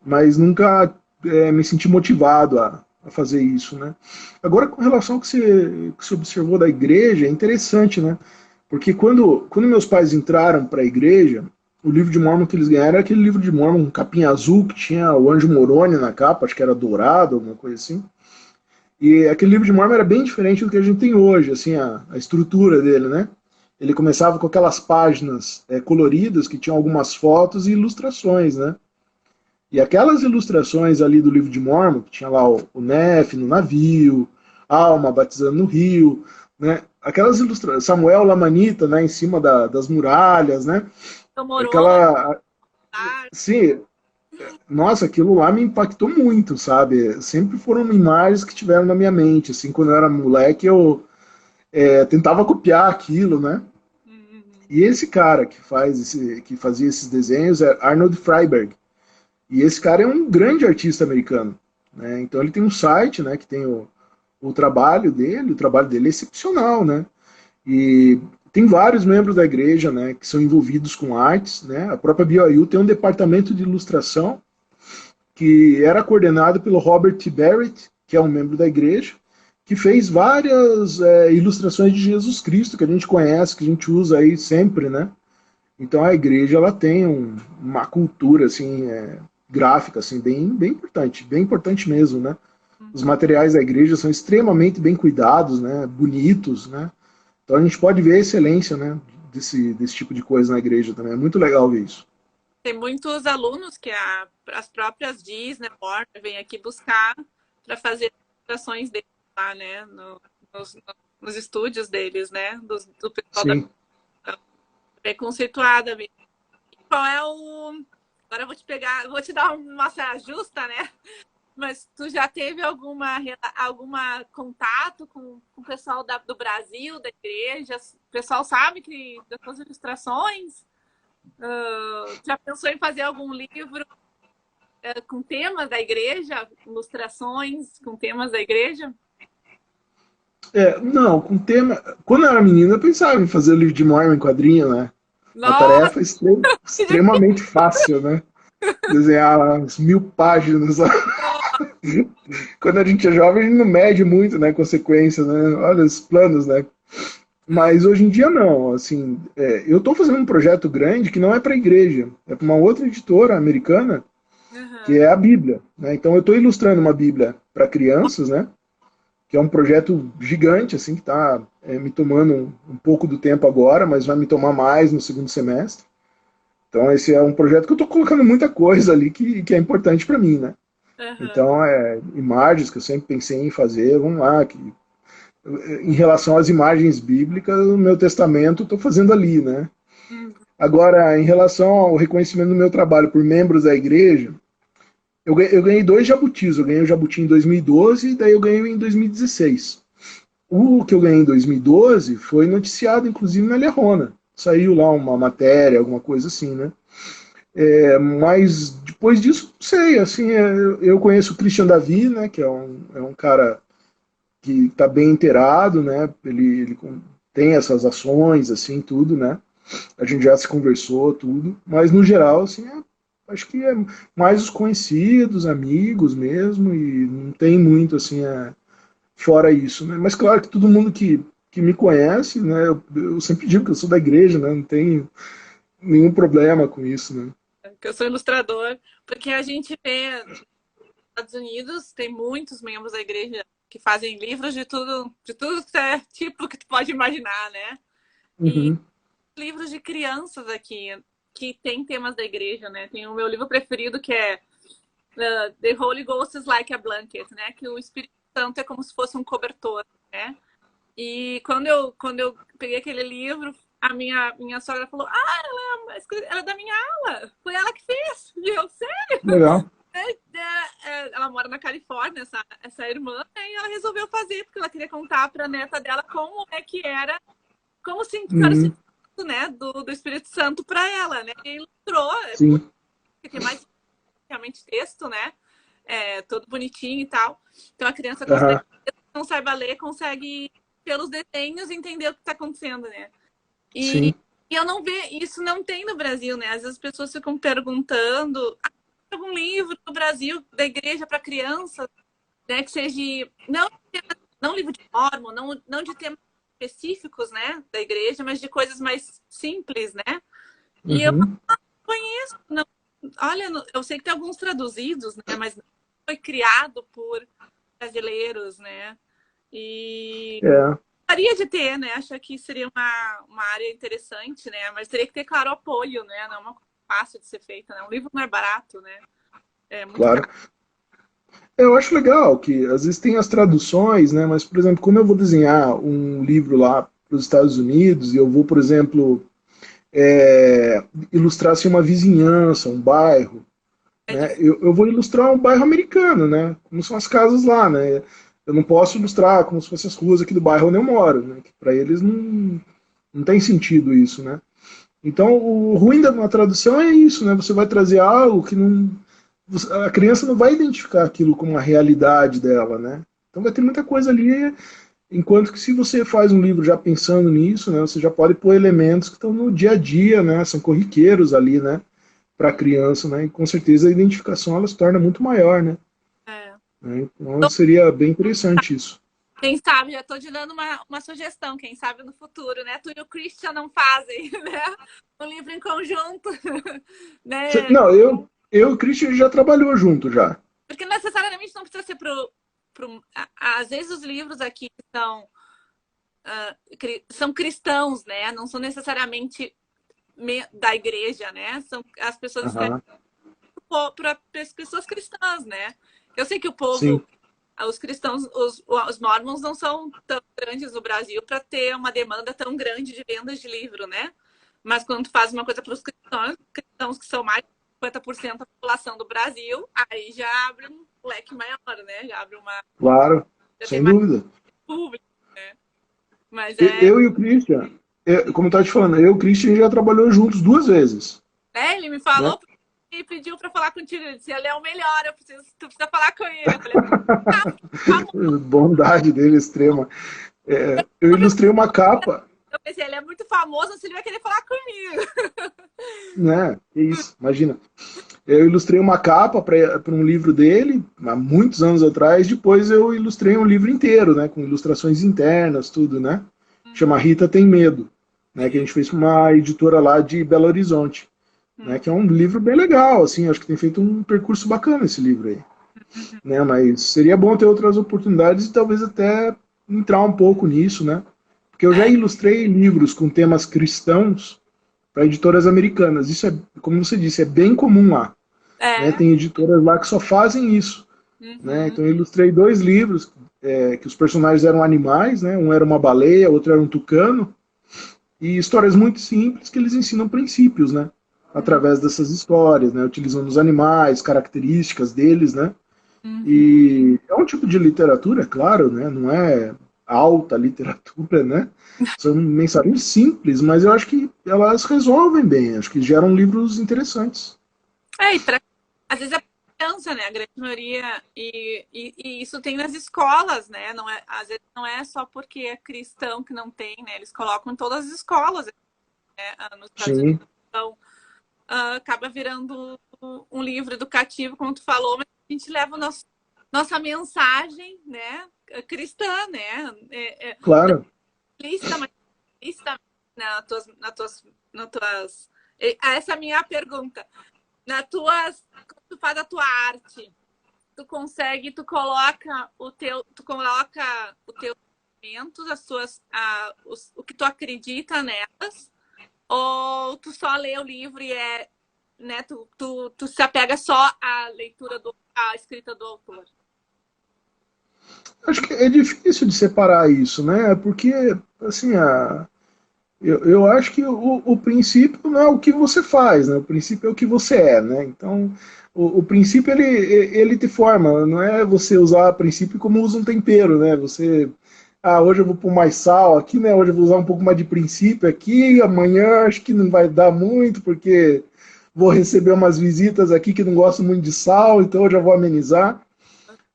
[SPEAKER 2] Mas nunca me senti motivado a fazer isso, né? Agora, com relação ao que você observou da igreja, é interessante, né? Porque quando meus pais entraram para a igreja, o livro de Mormon que eles ganharam era aquele livro de Mormon, um capinha azul, que tinha o anjo Moroni na capa, acho que era dourado, alguma coisa assim. E aquele livro de Mormon era bem diferente do que a gente tem hoje, assim, a estrutura dele, né? Ele começava com aquelas páginas coloridas que tinham algumas fotos e ilustrações, né? E aquelas ilustrações ali do livro de Mormon, que tinha lá o Nefe no navio, Alma batizando no rio, né? Aquelas ilustrações, Samuel Lamanita, né, em cima das muralhas, né?
[SPEAKER 1] Então, Moroni,
[SPEAKER 2] Aquela, sim, nossa, aquilo lá me impactou muito, sabe? Sempre foram imagens que tiveram na minha mente, assim, quando eu era moleque eu tentava copiar aquilo, né? E esse cara que fazia esses desenhos é Arnold Freiberg. E esse cara é um grande artista americano, né? Então ele tem um site, né, que tem o trabalho dele é excepcional, né? E tem vários membros da igreja, né, que são envolvidos com artes, né? A própria BYU tem um departamento de ilustração que era coordenado pelo Robert T. Barrett, que é um membro da igreja, que fez várias ilustrações de Jesus Cristo que a gente conhece, que a gente usa aí sempre, né? Então a igreja ela tem uma cultura assim gráfica assim bem importante mesmo, né? Os materiais da igreja são extremamente bem cuidados, né? Bonitos, né? Então a gente pode ver a excelência, né? Desse tipo de coisa na igreja também. É muito legal ver isso.
[SPEAKER 1] tem muitos alunos que as próprias Disney, Warner, vêm aqui buscar para fazer ilustrações deles lá, né? Nos estúdios deles, né? Do pessoal da
[SPEAKER 2] Sim.
[SPEAKER 1] bem conceituada. Qual é o. Agora eu vou te pegar, vou te dar uma saia justa, né? Mas tu já teve alguma contato com o pessoal do Brasil, da igreja? O pessoal sabe que das suas ilustrações? Já pensou em fazer algum livro com temas da igreja? Ilustrações com temas da igreja?
[SPEAKER 2] Não, com tema. Quando eu era menino, eu pensava em fazer o livro de Mormon em quadrinho, né? Uma
[SPEAKER 1] Nossa,
[SPEAKER 2] tarefa extremamente fácil, né? Desenhar umas 1000 páginas lá. Quando a gente é jovem, a gente não mede muito, né? Consequências, né? Olha os planos, né? Mas hoje em dia não, assim, eu estou fazendo um projeto grande que não é para a igreja, é para uma outra editora americana, que
[SPEAKER 1] uhum.
[SPEAKER 2] é a Bíblia, né? Então eu estou ilustrando uma Bíblia para crianças, né? Que é um projeto gigante, assim, que está me tomando um pouco do tempo agora, mas vai me tomar mais no segundo semestre. Então esse é um projeto que eu estou colocando muita coisa ali que é importante para mim, né?
[SPEAKER 1] Aham.
[SPEAKER 2] Então, imagens que eu sempre pensei em fazer, vamos lá, que em relação às imagens bíblicas, o meu testamento estou fazendo ali, né?
[SPEAKER 1] Uhum.
[SPEAKER 2] Agora, em relação ao reconhecimento do meu trabalho por membros da igreja, eu ganhei dois jabutis. Eu ganhei o jabuti em 2012 e daí eu ganhei em 2016. O que eu ganhei em 2012 foi noticiado, inclusive, na Lerrona. Saiu lá uma matéria, alguma coisa assim, né? Mas depois disso, não sei, assim, eu conheço o Christian Davi, né, que é um cara que está bem inteirado, né, ele tem essas ações, assim, tudo, né, a gente já se conversou, tudo, mas no geral, assim, acho que é mais os conhecidos, amigos mesmo, e não tem muito, assim, fora isso, né, mas claro que todo mundo que me conhece, né, eu sempre digo que eu sou da igreja, né, não tenho nenhum problema com isso, né.
[SPEAKER 1] Que eu sou ilustrador, porque a gente vê nos Estados Unidos tem muitos membros da igreja que fazem livros de tudo que é tipo que tu pode imaginar, né? E
[SPEAKER 2] Uhum.
[SPEAKER 1] livros de crianças aqui que tem temas da igreja, né? Tem o meu livro preferido que é The Holy Ghost is like a blanket, né? Que o Espírito Santo é como se fosse um cobertor, né? E quando eu peguei aquele livro, a minha sogra falou: Ah, ela é da minha ala, foi ela que fez. E eu, sério?
[SPEAKER 2] Legal.
[SPEAKER 1] Ela mora na Califórnia, essa irmã, né? E ela resolveu fazer, porque ela queria contar para a neta dela como é que era, como se era o
[SPEAKER 2] Uhum.
[SPEAKER 1] sentido, né, do Espírito Santo para ela, né? E ilustrou,
[SPEAKER 2] Sim.
[SPEAKER 1] porque tem mais realmente texto, né? Todo bonitinho e tal. Então a criança consegue,
[SPEAKER 2] Aham.
[SPEAKER 1] não saiba ler, consegue pelos desenhos entender o que está acontecendo, né? E,
[SPEAKER 2] Sim.
[SPEAKER 1] e eu não vejo, isso não tem no Brasil, né? Às vezes as pessoas ficam perguntando algum livro do Brasil da igreja para criança, né? Que seja não livro de Mormon, não de temas específicos, né? Da igreja, mas de coisas mais simples, né? E eu
[SPEAKER 2] Uhum.
[SPEAKER 1] conheço, não, olha, eu sei que tem alguns traduzidos, né? Mas não foi criado por brasileiros, né? E
[SPEAKER 2] É,
[SPEAKER 1] gostaria de ter, né? Acho que seria uma área interessante, né? Mas teria que ter, claro, apoio, né? Não é uma coisa fácil de ser feita, né? Um livro não é barato, né? É muito
[SPEAKER 2] claro.
[SPEAKER 1] caro.
[SPEAKER 2] Eu acho legal que às vezes tem as traduções, né? Mas, por exemplo, quando eu vou desenhar um livro lá para os Estados Unidos e eu vou, por exemplo, ilustrar assim, uma vizinhança, um bairro,
[SPEAKER 1] É
[SPEAKER 2] né?
[SPEAKER 1] difícil.
[SPEAKER 2] Eu vou ilustrar um bairro americano, né? Como são as casas lá, né? Eu não posso ilustrar como se fossem as ruas aqui do bairro onde eu moro, né? Para eles não tem sentido isso, né? Então, o ruim da uma tradução é isso, né? Você vai trazer algo que não. A criança não vai identificar aquilo como a realidade dela, né? Então vai ter muita coisa ali, enquanto que se você faz um livro já pensando nisso, né? Você já pode pôr elementos que estão no dia a dia, né? São corriqueiros ali, né? Para a criança, né? E com certeza a identificação ela se torna muito maior, né?
[SPEAKER 1] É.
[SPEAKER 2] Então seria bem interessante isso.
[SPEAKER 1] Quem sabe, já estou te dando uma sugestão, quem sabe no futuro, né? Tu e o Christian não fazem, né? Um livro em conjunto, né?
[SPEAKER 2] Não, eu e o Christian já trabalhou junto já.
[SPEAKER 1] Porque necessariamente não precisa ser às vezes os livros aqui são cristãos, né? Não são necessariamente da igreja, né? As pessoas escrevem
[SPEAKER 2] Aham.
[SPEAKER 1] para as pessoas cristãs, né? Eu sei que o
[SPEAKER 2] Sim,
[SPEAKER 1] povo, os cristãos, os mormons não são tão grandes no Brasil para ter uma demanda tão grande de vendas de livro, né? Mas quando tu faz uma coisa para os cristãos que são mais de 50% da população do Brasil, aí já abre um leque maior, né? Já abre
[SPEAKER 2] claro,
[SPEAKER 1] já tem
[SPEAKER 2] sem
[SPEAKER 1] mais
[SPEAKER 2] dúvida.
[SPEAKER 1] público, né? Mas
[SPEAKER 2] Eu e o Christian, como eu estava te falando, eu e o Christian já trabalhou juntos duas vezes,
[SPEAKER 1] ele me
[SPEAKER 2] né?
[SPEAKER 1] falou e pediu para falar contigo. Ele disse: ele é o melhor, tu precisa falar com ele. Eu falei: tá,
[SPEAKER 2] Bondade dele extrema. Eu ilustrei uma capa,
[SPEAKER 1] eu pensei, ele é muito famoso, se ele vai querer falar comigo.
[SPEAKER 2] né? Que isso, imagina. Eu ilustrei uma capa para um livro dele, há muitos anos atrás. Depois eu ilustrei um livro inteiro, né? Com ilustrações internas, tudo, né? Chama Rita Tem Medo, né? Que a gente fez com uma editora lá de Belo Horizonte, né? Que é um livro bem legal, assim. Acho que tem feito um percurso bacana esse livro aí, né? Mas seria bom ter outras oportunidades e talvez até entrar um pouco nisso, né? Porque eu já
[SPEAKER 1] É,
[SPEAKER 2] ilustrei livros com temas cristãos para editoras americanas. Isso é, como você disse, é bem comum lá, né?
[SPEAKER 1] é,
[SPEAKER 2] Tem editoras lá que só fazem isso. né?
[SPEAKER 1] Uhum.
[SPEAKER 2] Então eu ilustrei 2 livros que os personagens eram animais, né? Um era uma baleia, outro era um tucano, e histórias muito simples que eles ensinam princípios, né?
[SPEAKER 1] Uhum.
[SPEAKER 2] Através dessas histórias, né? Utilizando os animais, características deles, né?
[SPEAKER 1] Uhum.
[SPEAKER 2] E é um tipo de literatura, claro, né? Não é alta literatura, né? São mensagens simples, mas eu acho que elas resolvem bem, acho que geram livros interessantes.
[SPEAKER 1] É, e às vezes é criança, né? A grande maioria. E isso tem nas escolas, né? Não é, às vezes não é só porque é cristão que não tem, né? Eles colocam em todas as escolas, né? Nos Estados Unidos.
[SPEAKER 2] Sim,
[SPEAKER 1] Então, acaba virando um livro educativo, como tu falou, mas a gente leva nossa mensagem, né? Cristã, né?
[SPEAKER 2] claro.
[SPEAKER 1] Lista, mas lista nas tuas. Essa é a minha pergunta. Quando tu faz a tua arte, tu coloca o teu elementos, o que tu acredita nelas, ou tu só lê o livro e né, tu se apega só à à escrita do autor.
[SPEAKER 2] Acho que é difícil de separar isso, né? Porque, assim, eu acho que o princípio não é o que você faz, né? O princípio é o que você é, né? Então, o princípio, ele te forma, não é você usar o princípio como usa um tempero, né? Hoje eu vou pôr mais sal aqui, né? Hoje eu vou usar um pouco mais de princípio aqui, amanhã acho que não vai dar muito, porque vou receber umas visitas aqui que não gostam muito de sal, então eu já vou amenizar.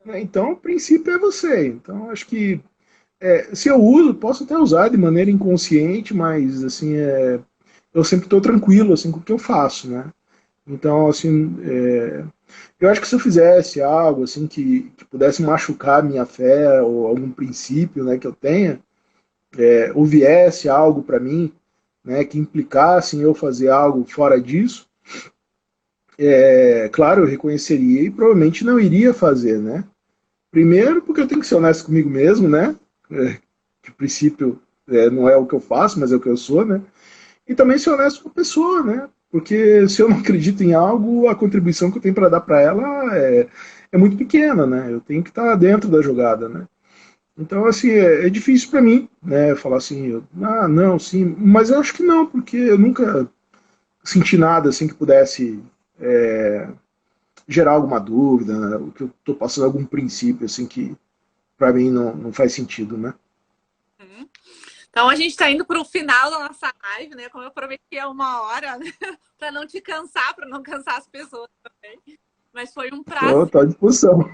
[SPEAKER 2] Então, o princípio é você. Então, acho que se eu uso, posso até usar de maneira inconsciente, mas assim, eu sempre estou tranquilo assim com o que eu faço, né? Então, assim, eu acho que se eu fizesse algo assim que pudesse machucar a minha fé ou algum princípio, né, que eu tenha, ou viesse algo para mim, né, que implicasse em eu fazer algo fora disso, claro, eu reconheceria e provavelmente não iria fazer, né? Primeiro, porque eu tenho que ser honesto comigo mesmo, né? Que o princípio não é o que eu faço, mas é o que eu sou, né? E também ser honesto com a pessoa, né? Porque se eu não acredito em algo, a contribuição que eu tenho para dar para ela é muito pequena, né? Eu tenho que estar dentro da jogada, né? Então, assim, é difícil para mim, né? Falar assim, não, sim, mas eu acho que não, porque eu nunca senti nada assim que pudesse gerar alguma dúvida, né? O que eu estou passando algum princípio assim que para mim não faz sentido, né?
[SPEAKER 1] Uhum. Então a gente está indo para o final da nossa live, né? Como eu prometi, é 1 hora, né? Para não te cansar, para não cansar as pessoas também. Mas
[SPEAKER 2] Estou à disposição.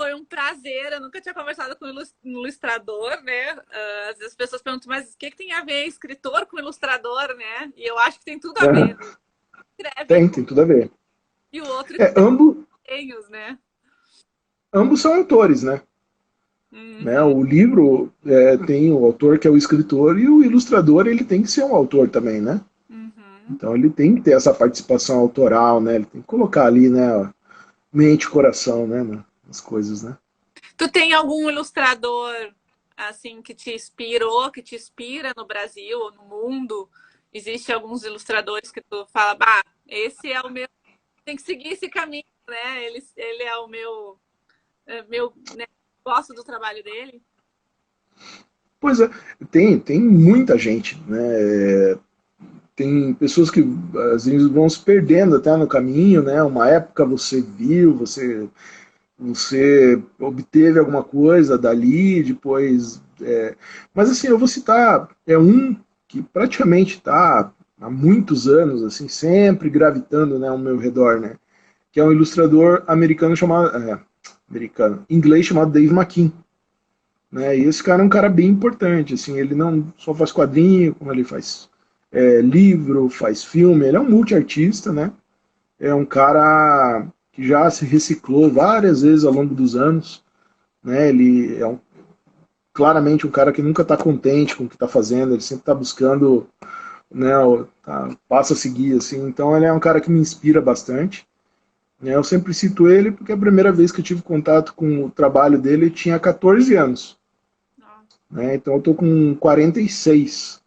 [SPEAKER 1] foi um prazer. Eu nunca tinha conversado com um ilustrador, né? Às vezes as pessoas perguntam, mas o que tem a ver escritor com ilustrador, né? E eu acho que tem tudo a ver. Escreve
[SPEAKER 2] Tem tudo a ver.
[SPEAKER 1] e o outro
[SPEAKER 2] É,
[SPEAKER 1] escreve
[SPEAKER 2] ambos,
[SPEAKER 1] desenhos, né?
[SPEAKER 2] ambos são autores, né?
[SPEAKER 1] Uhum.
[SPEAKER 2] O livro tem o autor que é o escritor e o ilustrador ele tem que ser um autor também, né?
[SPEAKER 1] Uhum.
[SPEAKER 2] Então ele tem que ter essa participação autoral, né? Ele tem que colocar ali, né, mente e coração, né, nas coisas, né?
[SPEAKER 1] Tu tem algum ilustrador assim que te inspirou, que te inspira no Brasil ou no mundo? Existe alguns ilustradores que tu fala, bah, esse é o meu, tem que seguir esse caminho, né? Ele é o meu, né? Gosto do trabalho dele.
[SPEAKER 2] Pois é, tem muita gente, né? Tem pessoas que às vezes vão se perdendo até no caminho, né? Uma época você viu, você obteve alguma coisa dali, depois. Mas assim, eu vou citar um que praticamente está há muitos anos, assim, sempre gravitando, né, ao meu redor, né? Que é um ilustrador americano chamado. Inglês chamado Dave McKean. Né? E esse cara é um cara bem importante, assim, ele não só faz quadrinho, como ele faz livro, faz filme, ele é um multiartista, né? É um cara que já se reciclou várias vezes ao longo dos anos, né? Ele é claramente um cara que nunca está contente com o que está fazendo, ele sempre está buscando, né, passo a seguir, assim. Então ele é um cara que me inspira bastante. Né? Eu sempre cito ele porque a primeira vez que eu tive contato com o trabalho dele eu tinha 14 anos. Né? Então eu estou com 46.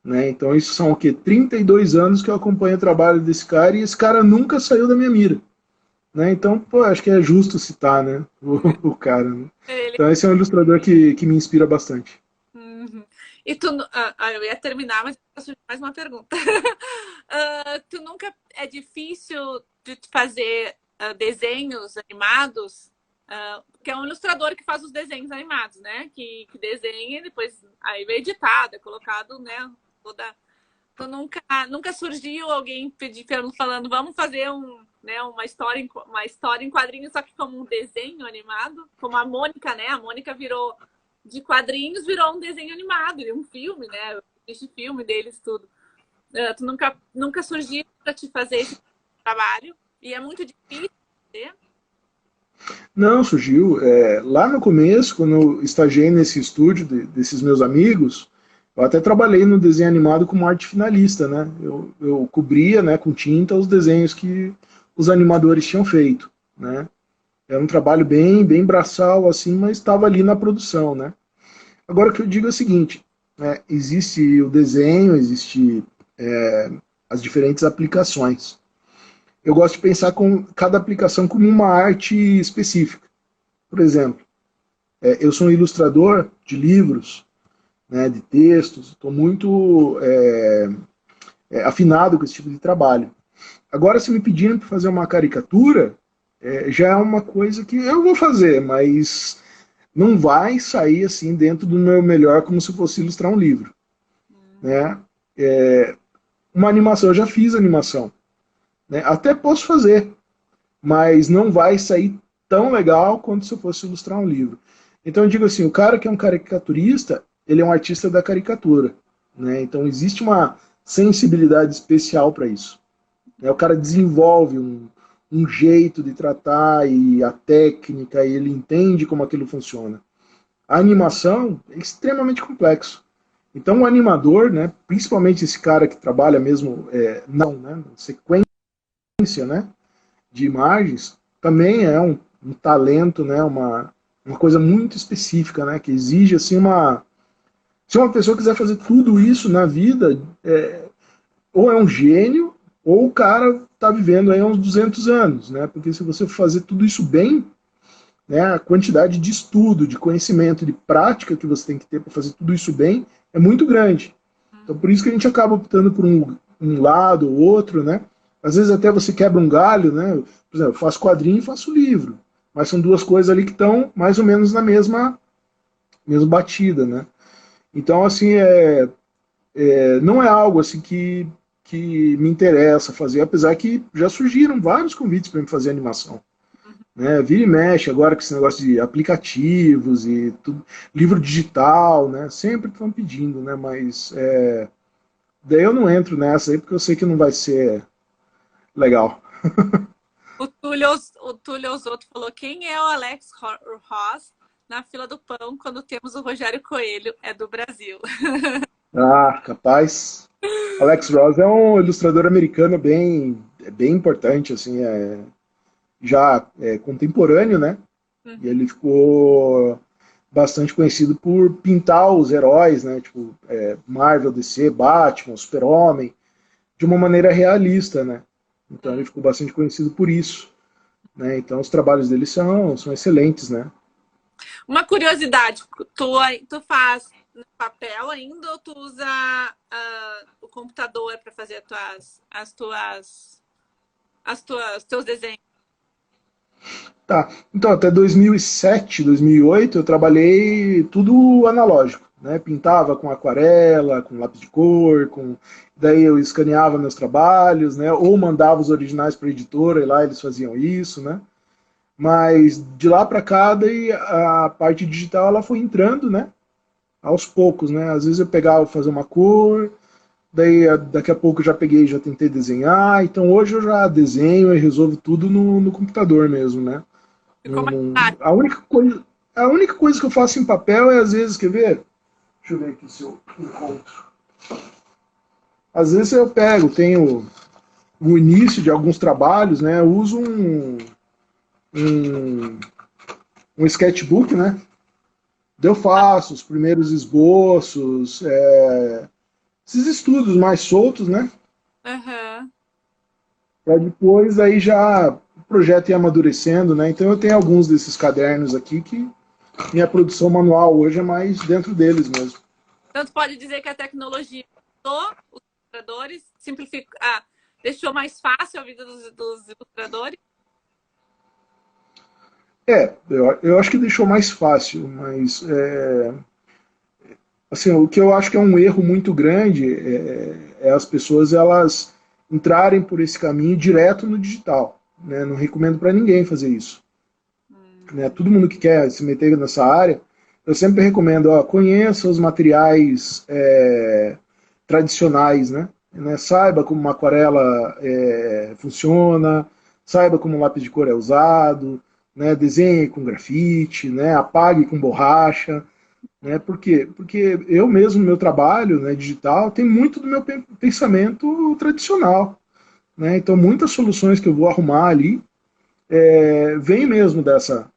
[SPEAKER 2] Né? Então isso são o quê? 32 anos que eu acompanho o trabalho desse cara e esse cara nunca saiu da minha mira. né? Então, pô, acho que é justo citar, né, o cara, né?
[SPEAKER 1] Ele.
[SPEAKER 2] Então esse é um ilustrador que me inspira bastante.
[SPEAKER 1] Uhum. E tu, eu ia terminar, mas surgiu mais uma pergunta. Tu nunca é difícil de fazer desenhos animados? Porque é um ilustrador que faz os desenhos animados, né? Que desenha e depois aí é editado, é colocado, né? Toda. Tu nunca surgiu alguém pedindo, falando, vamos fazer né, uma história em quadrinhos, só que como um desenho animado, como a Mônica, né? A Mônica virou de quadrinhos, virou um desenho animado, um filme, né? Este filme deles, tudo. Tu nunca surgiu para te fazer esse trabalho e é muito difícil fazer.
[SPEAKER 2] Não, surgiu. Lá no começo, quando eu estagiei nesse estúdio desses meus amigos, eu até trabalhei no desenho animado como arte finalista, né? Eu cobria, né, com tinta os desenhos que os animadores tinham feito, né? Era um trabalho bem braçal, assim, mas estava ali na produção, né? Agora, o que eu digo é o seguinte, né, existe o desenho, existe as diferentes aplicações. Eu gosto de pensar com cada aplicação como uma arte específica. Por exemplo, eu sou um ilustrador de livros, né, de textos, estou muito afinado com esse tipo de trabalho. Agora, se me pedirem para fazer uma caricatura, já é uma coisa que eu vou fazer, mas não vai sair assim dentro do meu melhor como se fosse ilustrar um livro, né? Uma animação, eu já fiz animação, né? Até posso fazer, mas não vai sair tão legal quanto se eu fosse ilustrar um livro. Então eu digo assim, o cara que é um caricaturista, ele é um artista da caricatura, né? Então existe uma sensibilidade especial para isso, né? O cara desenvolve um jeito de tratar e a técnica, e ele entende como aquilo funciona. A animação é extremamente complexo. Então o animador, né, principalmente esse cara que trabalha mesmo né, sequência, né, de imagens, também é um talento, né, uma coisa muito específica, né, que exige assim uma... Se uma pessoa quiser fazer tudo isso na vida, ou é um gênio, ou o cara está vivendo aí há uns 200 anos, né, porque se você fazer tudo isso bem, né, a quantidade de estudo, de conhecimento, de prática que você tem que ter para fazer tudo isso bem é muito grande. Então, por isso que a gente acaba optando por um lado ou outro, né? Às vezes até você quebra um galho, né? Por exemplo, eu faço quadrinho e faço livro, mas são duas coisas ali que estão mais ou menos na mesma batida, né? Então, assim, não é algo assim que me interessa fazer, apesar que já surgiram vários convites para me fazer animação. Né, vira e mexe agora com esse negócio de aplicativos e tudo, livro digital, né? Sempre estão pedindo, né? Mas daí eu não entro nessa aí porque eu sei que não vai ser legal.
[SPEAKER 1] O Túlio Osotto falou: quem é o Alex Ross na fila do pão quando temos o Rogério Coelho? É do Brasil.
[SPEAKER 2] Ah, capaz. Alex Ross é um ilustrador americano bem importante, assim, já contemporâneo, né? E ele ficou bastante conhecido por pintar os heróis, né? Tipo, Marvel, DC, Batman, Super-Homem, de uma maneira realista, né? Então ele ficou bastante conhecido por isso, né? Então os trabalhos dele são excelentes, né?
[SPEAKER 1] Uma curiosidade, tu faz no papel ainda ou tu usa o computador para fazer teus desenhos?
[SPEAKER 2] Tá, então até 2007, 2008 eu trabalhei tudo analógico, né? Pintava com aquarela, com lápis de cor, daí eu escaneava meus trabalhos, né? Ou mandava os originais para a editora e lá eles faziam isso, né? Mas de lá para cá, daí a parte digital ela foi entrando, né? Aos poucos, né? Às vezes eu pegava fazer uma cor, daí daqui a pouco eu já peguei, já tentei desenhar. Então hoje eu já desenho e resolvo tudo no computador mesmo, né?
[SPEAKER 1] Ficou mais prático.
[SPEAKER 2] A única coisa que eu faço em papel é às vezes, quer ver? Deixa eu ver aqui se eu encontro. Às vezes eu tenho o início de alguns trabalhos, né? Eu uso um, um sketchbook, né? Eu faço os primeiros esboços, esses estudos mais soltos, né?
[SPEAKER 1] Uhum.
[SPEAKER 2] para depois aí já o projeto ir amadurecendo, né? Então eu tenho alguns desses cadernos aqui que minha produção manual hoje é mais dentro deles mesmo.
[SPEAKER 1] Então, tu pode dizer que a tecnologia ajudou os ilustradores, simplificou, deixou mais fácil a vida dos ilustradores?
[SPEAKER 2] Eu acho que deixou mais fácil, mas assim, o que eu acho que é um erro muito grande é as pessoas elas entrarem por esse caminho direto no digital. Né? Não recomendo para ninguém fazer isso. Né? Todo mundo que quer se meter nessa área, eu sempre recomendo, conheça os materiais tradicionais, né? Saiba como uma aquarela funciona, saiba como um lápis de cor é usado, né? Desenhe com grafite, né? Apague com borracha. Né? Por quê? Porque eu mesmo, no meu trabalho, né, digital, tem muito do meu pensamento tradicional. Né? Então, muitas soluções que eu vou arrumar ali vêm mesmo dessa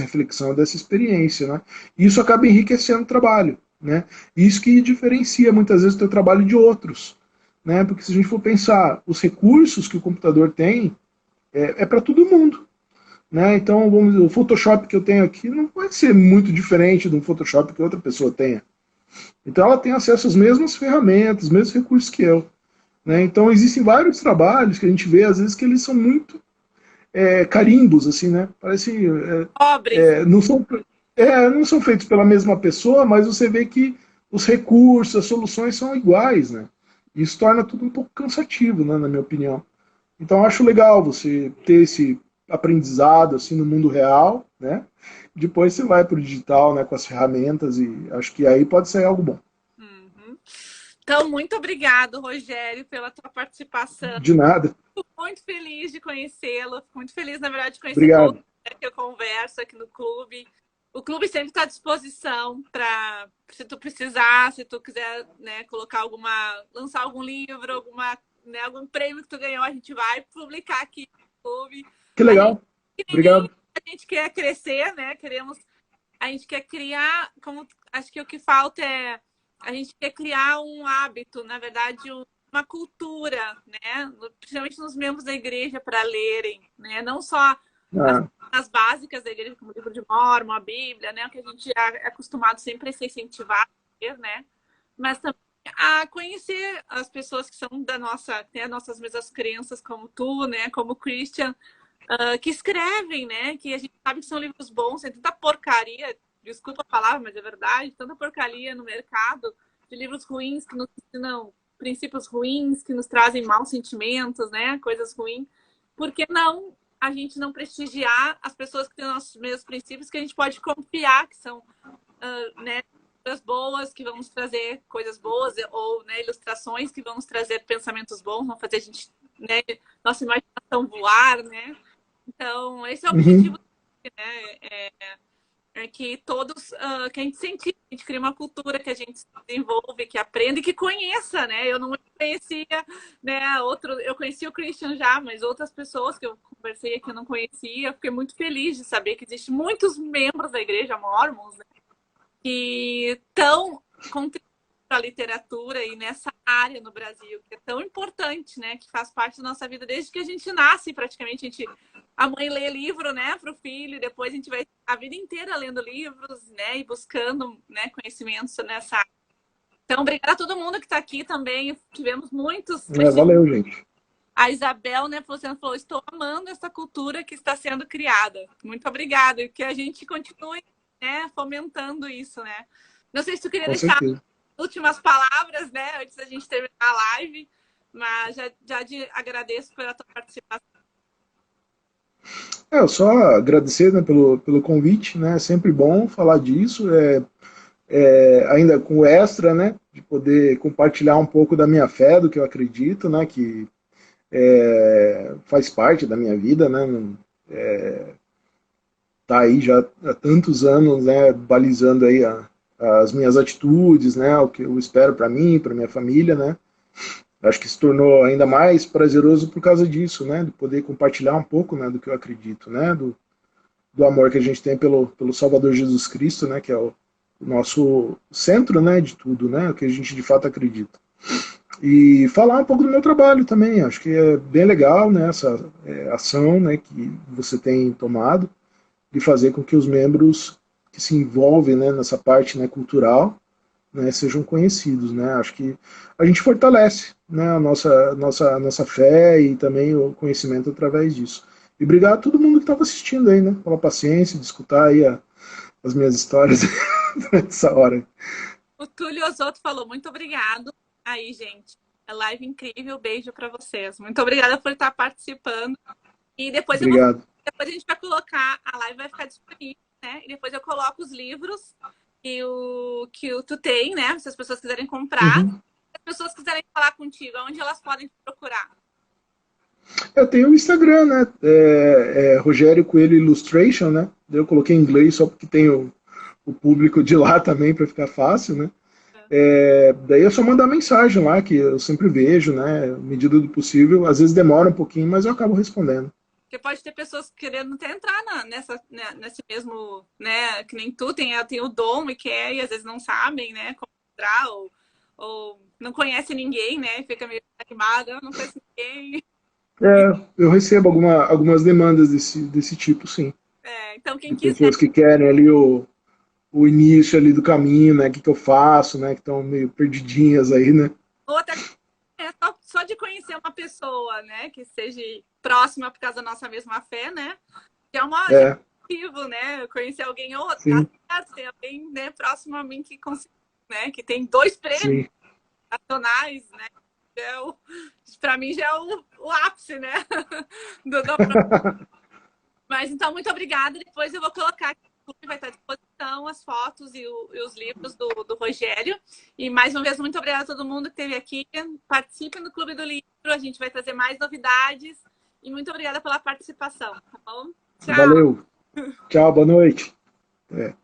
[SPEAKER 2] reflexão, dessa experiência. Né? E isso acaba enriquecendo o trabalho. Né? Isso que diferencia muitas vezes o teu trabalho de outros. Né? Porque se a gente for pensar, os recursos que o computador tem para todo mundo. Né? Então, vamos dizer, o Photoshop que eu tenho aqui não vai ser muito diferente do Photoshop que outra pessoa tenha. Então, ela tem acesso às mesmas ferramentas, os mesmos recursos que eu. Né? Então, existem vários trabalhos que a gente vê, às vezes, que eles são muito carimbos, assim, né? Parece não são feitos pela mesma pessoa, mas você vê que os recursos, as soluções são iguais, né? Isso torna tudo um pouco cansativo, né, na minha opinião. Então, eu acho legal você ter esse aprendizado assim no mundo real, né? Depois você vai para o digital, né, com as ferramentas e acho que aí pode sair algo bom.
[SPEAKER 1] Uhum. Então, muito obrigado, Rogério, pela tua participação.
[SPEAKER 2] De nada.
[SPEAKER 1] Fico muito feliz de conhecê-lo, fico muito feliz, na verdade, de conhecer
[SPEAKER 2] Obrigado.
[SPEAKER 1] todos que eu converso aqui no clube. O clube sempre está à disposição para, se tu precisar, se tu quiser, né, lançar algum livro, algum prêmio que tu ganhou, a gente vai publicar aqui no clube.
[SPEAKER 2] Que legal. Obrigado.
[SPEAKER 1] A gente quer crescer, né? A gente quer criar, acho que o que falta a gente quer criar um hábito, na verdade, uma cultura, né? Principalmente nos membros da igreja para lerem, né? Não só as básicas da igreja, como o livro de Mórmon, a Bíblia, né? O que a gente é acostumado sempre a ser incentivado a ler, né? Mas também a conhecer as pessoas que são têm as nossas mesmas crenças, como tu, né? Como o Christian, que escrevem, né? Que a gente sabe que são livros bons, tem tanta porcaria, desculpa a palavra, mas é verdade, tanta porcaria no mercado de livros ruins que nos ensinam princípios ruins, que nos trazem maus sentimentos, né? Coisas ruins. Por que não a gente não prestigiar as pessoas que têm nossos mesmos princípios, que a gente pode confiar que são, né? Coisas boas que vão nos trazer coisas boas, ou né, ilustrações que vão nos trazer pensamentos bons, vão fazer a gente, né, nossa imaginação voar, né? Então, esse é o objetivo, né? Que todos, que a gente incentive, a gente cria uma cultura, que a gente se desenvolve, que aprenda e que conheça, né? Eu não conhecia, né, eu conhecia o Christian já, mas outras pessoas que eu conversei aqui eu não conhecia, fiquei muito feliz de saber que existem muitos membros da igreja Mormons, né, que estão contribuindo para a literatura e nessa área no Brasil, que é tão importante, né? Que faz parte da nossa vida desde que a gente nasce, praticamente. A mãe lê livro, né, para o filho, e depois a gente vai a vida inteira lendo livros, né, e buscando, né, conhecimentos nessa área. Então, obrigada a todo mundo que está aqui também. Tivemos muitos.
[SPEAKER 2] Valeu, gente.
[SPEAKER 1] A Isabel, né, você falou, estou amando essa cultura que está sendo criada. Muito obrigada. E que a gente continue, né, fomentando isso, né? Não sei se tu queria deixar últimas palavras, né, antes da gente terminar a live, mas já agradeço pela tua participação.
[SPEAKER 2] Eu só agradecer, né, pelo convite, né? É sempre bom falar disso, ainda com o extra, né, de poder compartilhar um pouco da minha fé, do que eu acredito, né, que faz parte da minha vida, né, tá aí já há tantos anos, né, balizando aí as minhas atitudes, né, o que eu espero para mim, para minha família, né. Acho que se tornou ainda mais prazeroso por causa disso, né, de poder compartilhar um pouco, né, do que eu acredito, né, do amor que a gente tem pelo Salvador Jesus Cristo, né, que é o nosso centro, né, de tudo, né, o que a gente de fato acredita. e falar um pouco do meu trabalho também. Acho que é bem legal, né, essa ação, né, que você tem tomado de fazer com que os membros que se envolvem, né, nessa parte, né, cultural, né, sejam conhecidos, né? Acho que a gente fortalece, né, a nossa fé e também o conhecimento através disso. E obrigado a todo mundo que estava assistindo aí, né, pela paciência de escutar aí as minhas histórias nessa hora.
[SPEAKER 1] O Túlio Osotto falou, muito obrigado. Aí, gente, é live incrível, beijo para vocês. Muito obrigada por estar participando. E depois
[SPEAKER 2] Obrigado.
[SPEAKER 1] depois a gente vai colocar, a live vai ficar disponível, né? E depois eu coloco os livros que tu tem, né? Se as pessoas quiserem comprar.
[SPEAKER 2] Uhum.
[SPEAKER 1] Se as pessoas quiserem falar contigo, onde elas podem te procurar?
[SPEAKER 2] Eu tenho o Instagram, né? Rogério Coelho Illustration, né? Eu coloquei em inglês só porque tem o público de lá também para ficar fácil, né? Daí é só mandar mensagem lá, que eu sempre vejo, né? À medida do possível. Às vezes demora um pouquinho, mas eu acabo respondendo.
[SPEAKER 1] Porque pode ter pessoas querendo até entrar nesse mesmo, né? Que nem tu tem o dom e quer, e às vezes não sabem, né? Como entrar, ou não conhece ninguém, né? Fica meio animada, não conhece ninguém.
[SPEAKER 2] Eu recebo algumas demandas desse tipo, sim.
[SPEAKER 1] Então, quem
[SPEAKER 2] De
[SPEAKER 1] quiser,
[SPEAKER 2] pessoas que querem ali o início ali do caminho, né? O que, que eu faço, né? Que estão meio perdidinhas aí, né?
[SPEAKER 1] ou até só de conhecer uma pessoa, né? Que seja próxima por causa da nossa mesma fé, né? Já é
[SPEAKER 2] É,
[SPEAKER 1] motivo, né? Conhecer alguém, ou
[SPEAKER 2] sim,
[SPEAKER 1] tem alguém, né, próximo a mim que consegue, né? Que tem 2 prêmios
[SPEAKER 2] sim.
[SPEAKER 1] nacionais, né? Para mim já é o ápice, né? Mas então, muito obrigada. Depois eu vou colocar aqui, vai estar à disposição as fotos e os livros do Rogério. E mais uma vez, muito obrigada a todo mundo que esteve aqui. Participem do Clube do Livro, a gente vai trazer mais novidades. E muito obrigada pela participação, tá bom? Tchau!
[SPEAKER 2] Valeu. Tchau, boa noite. É.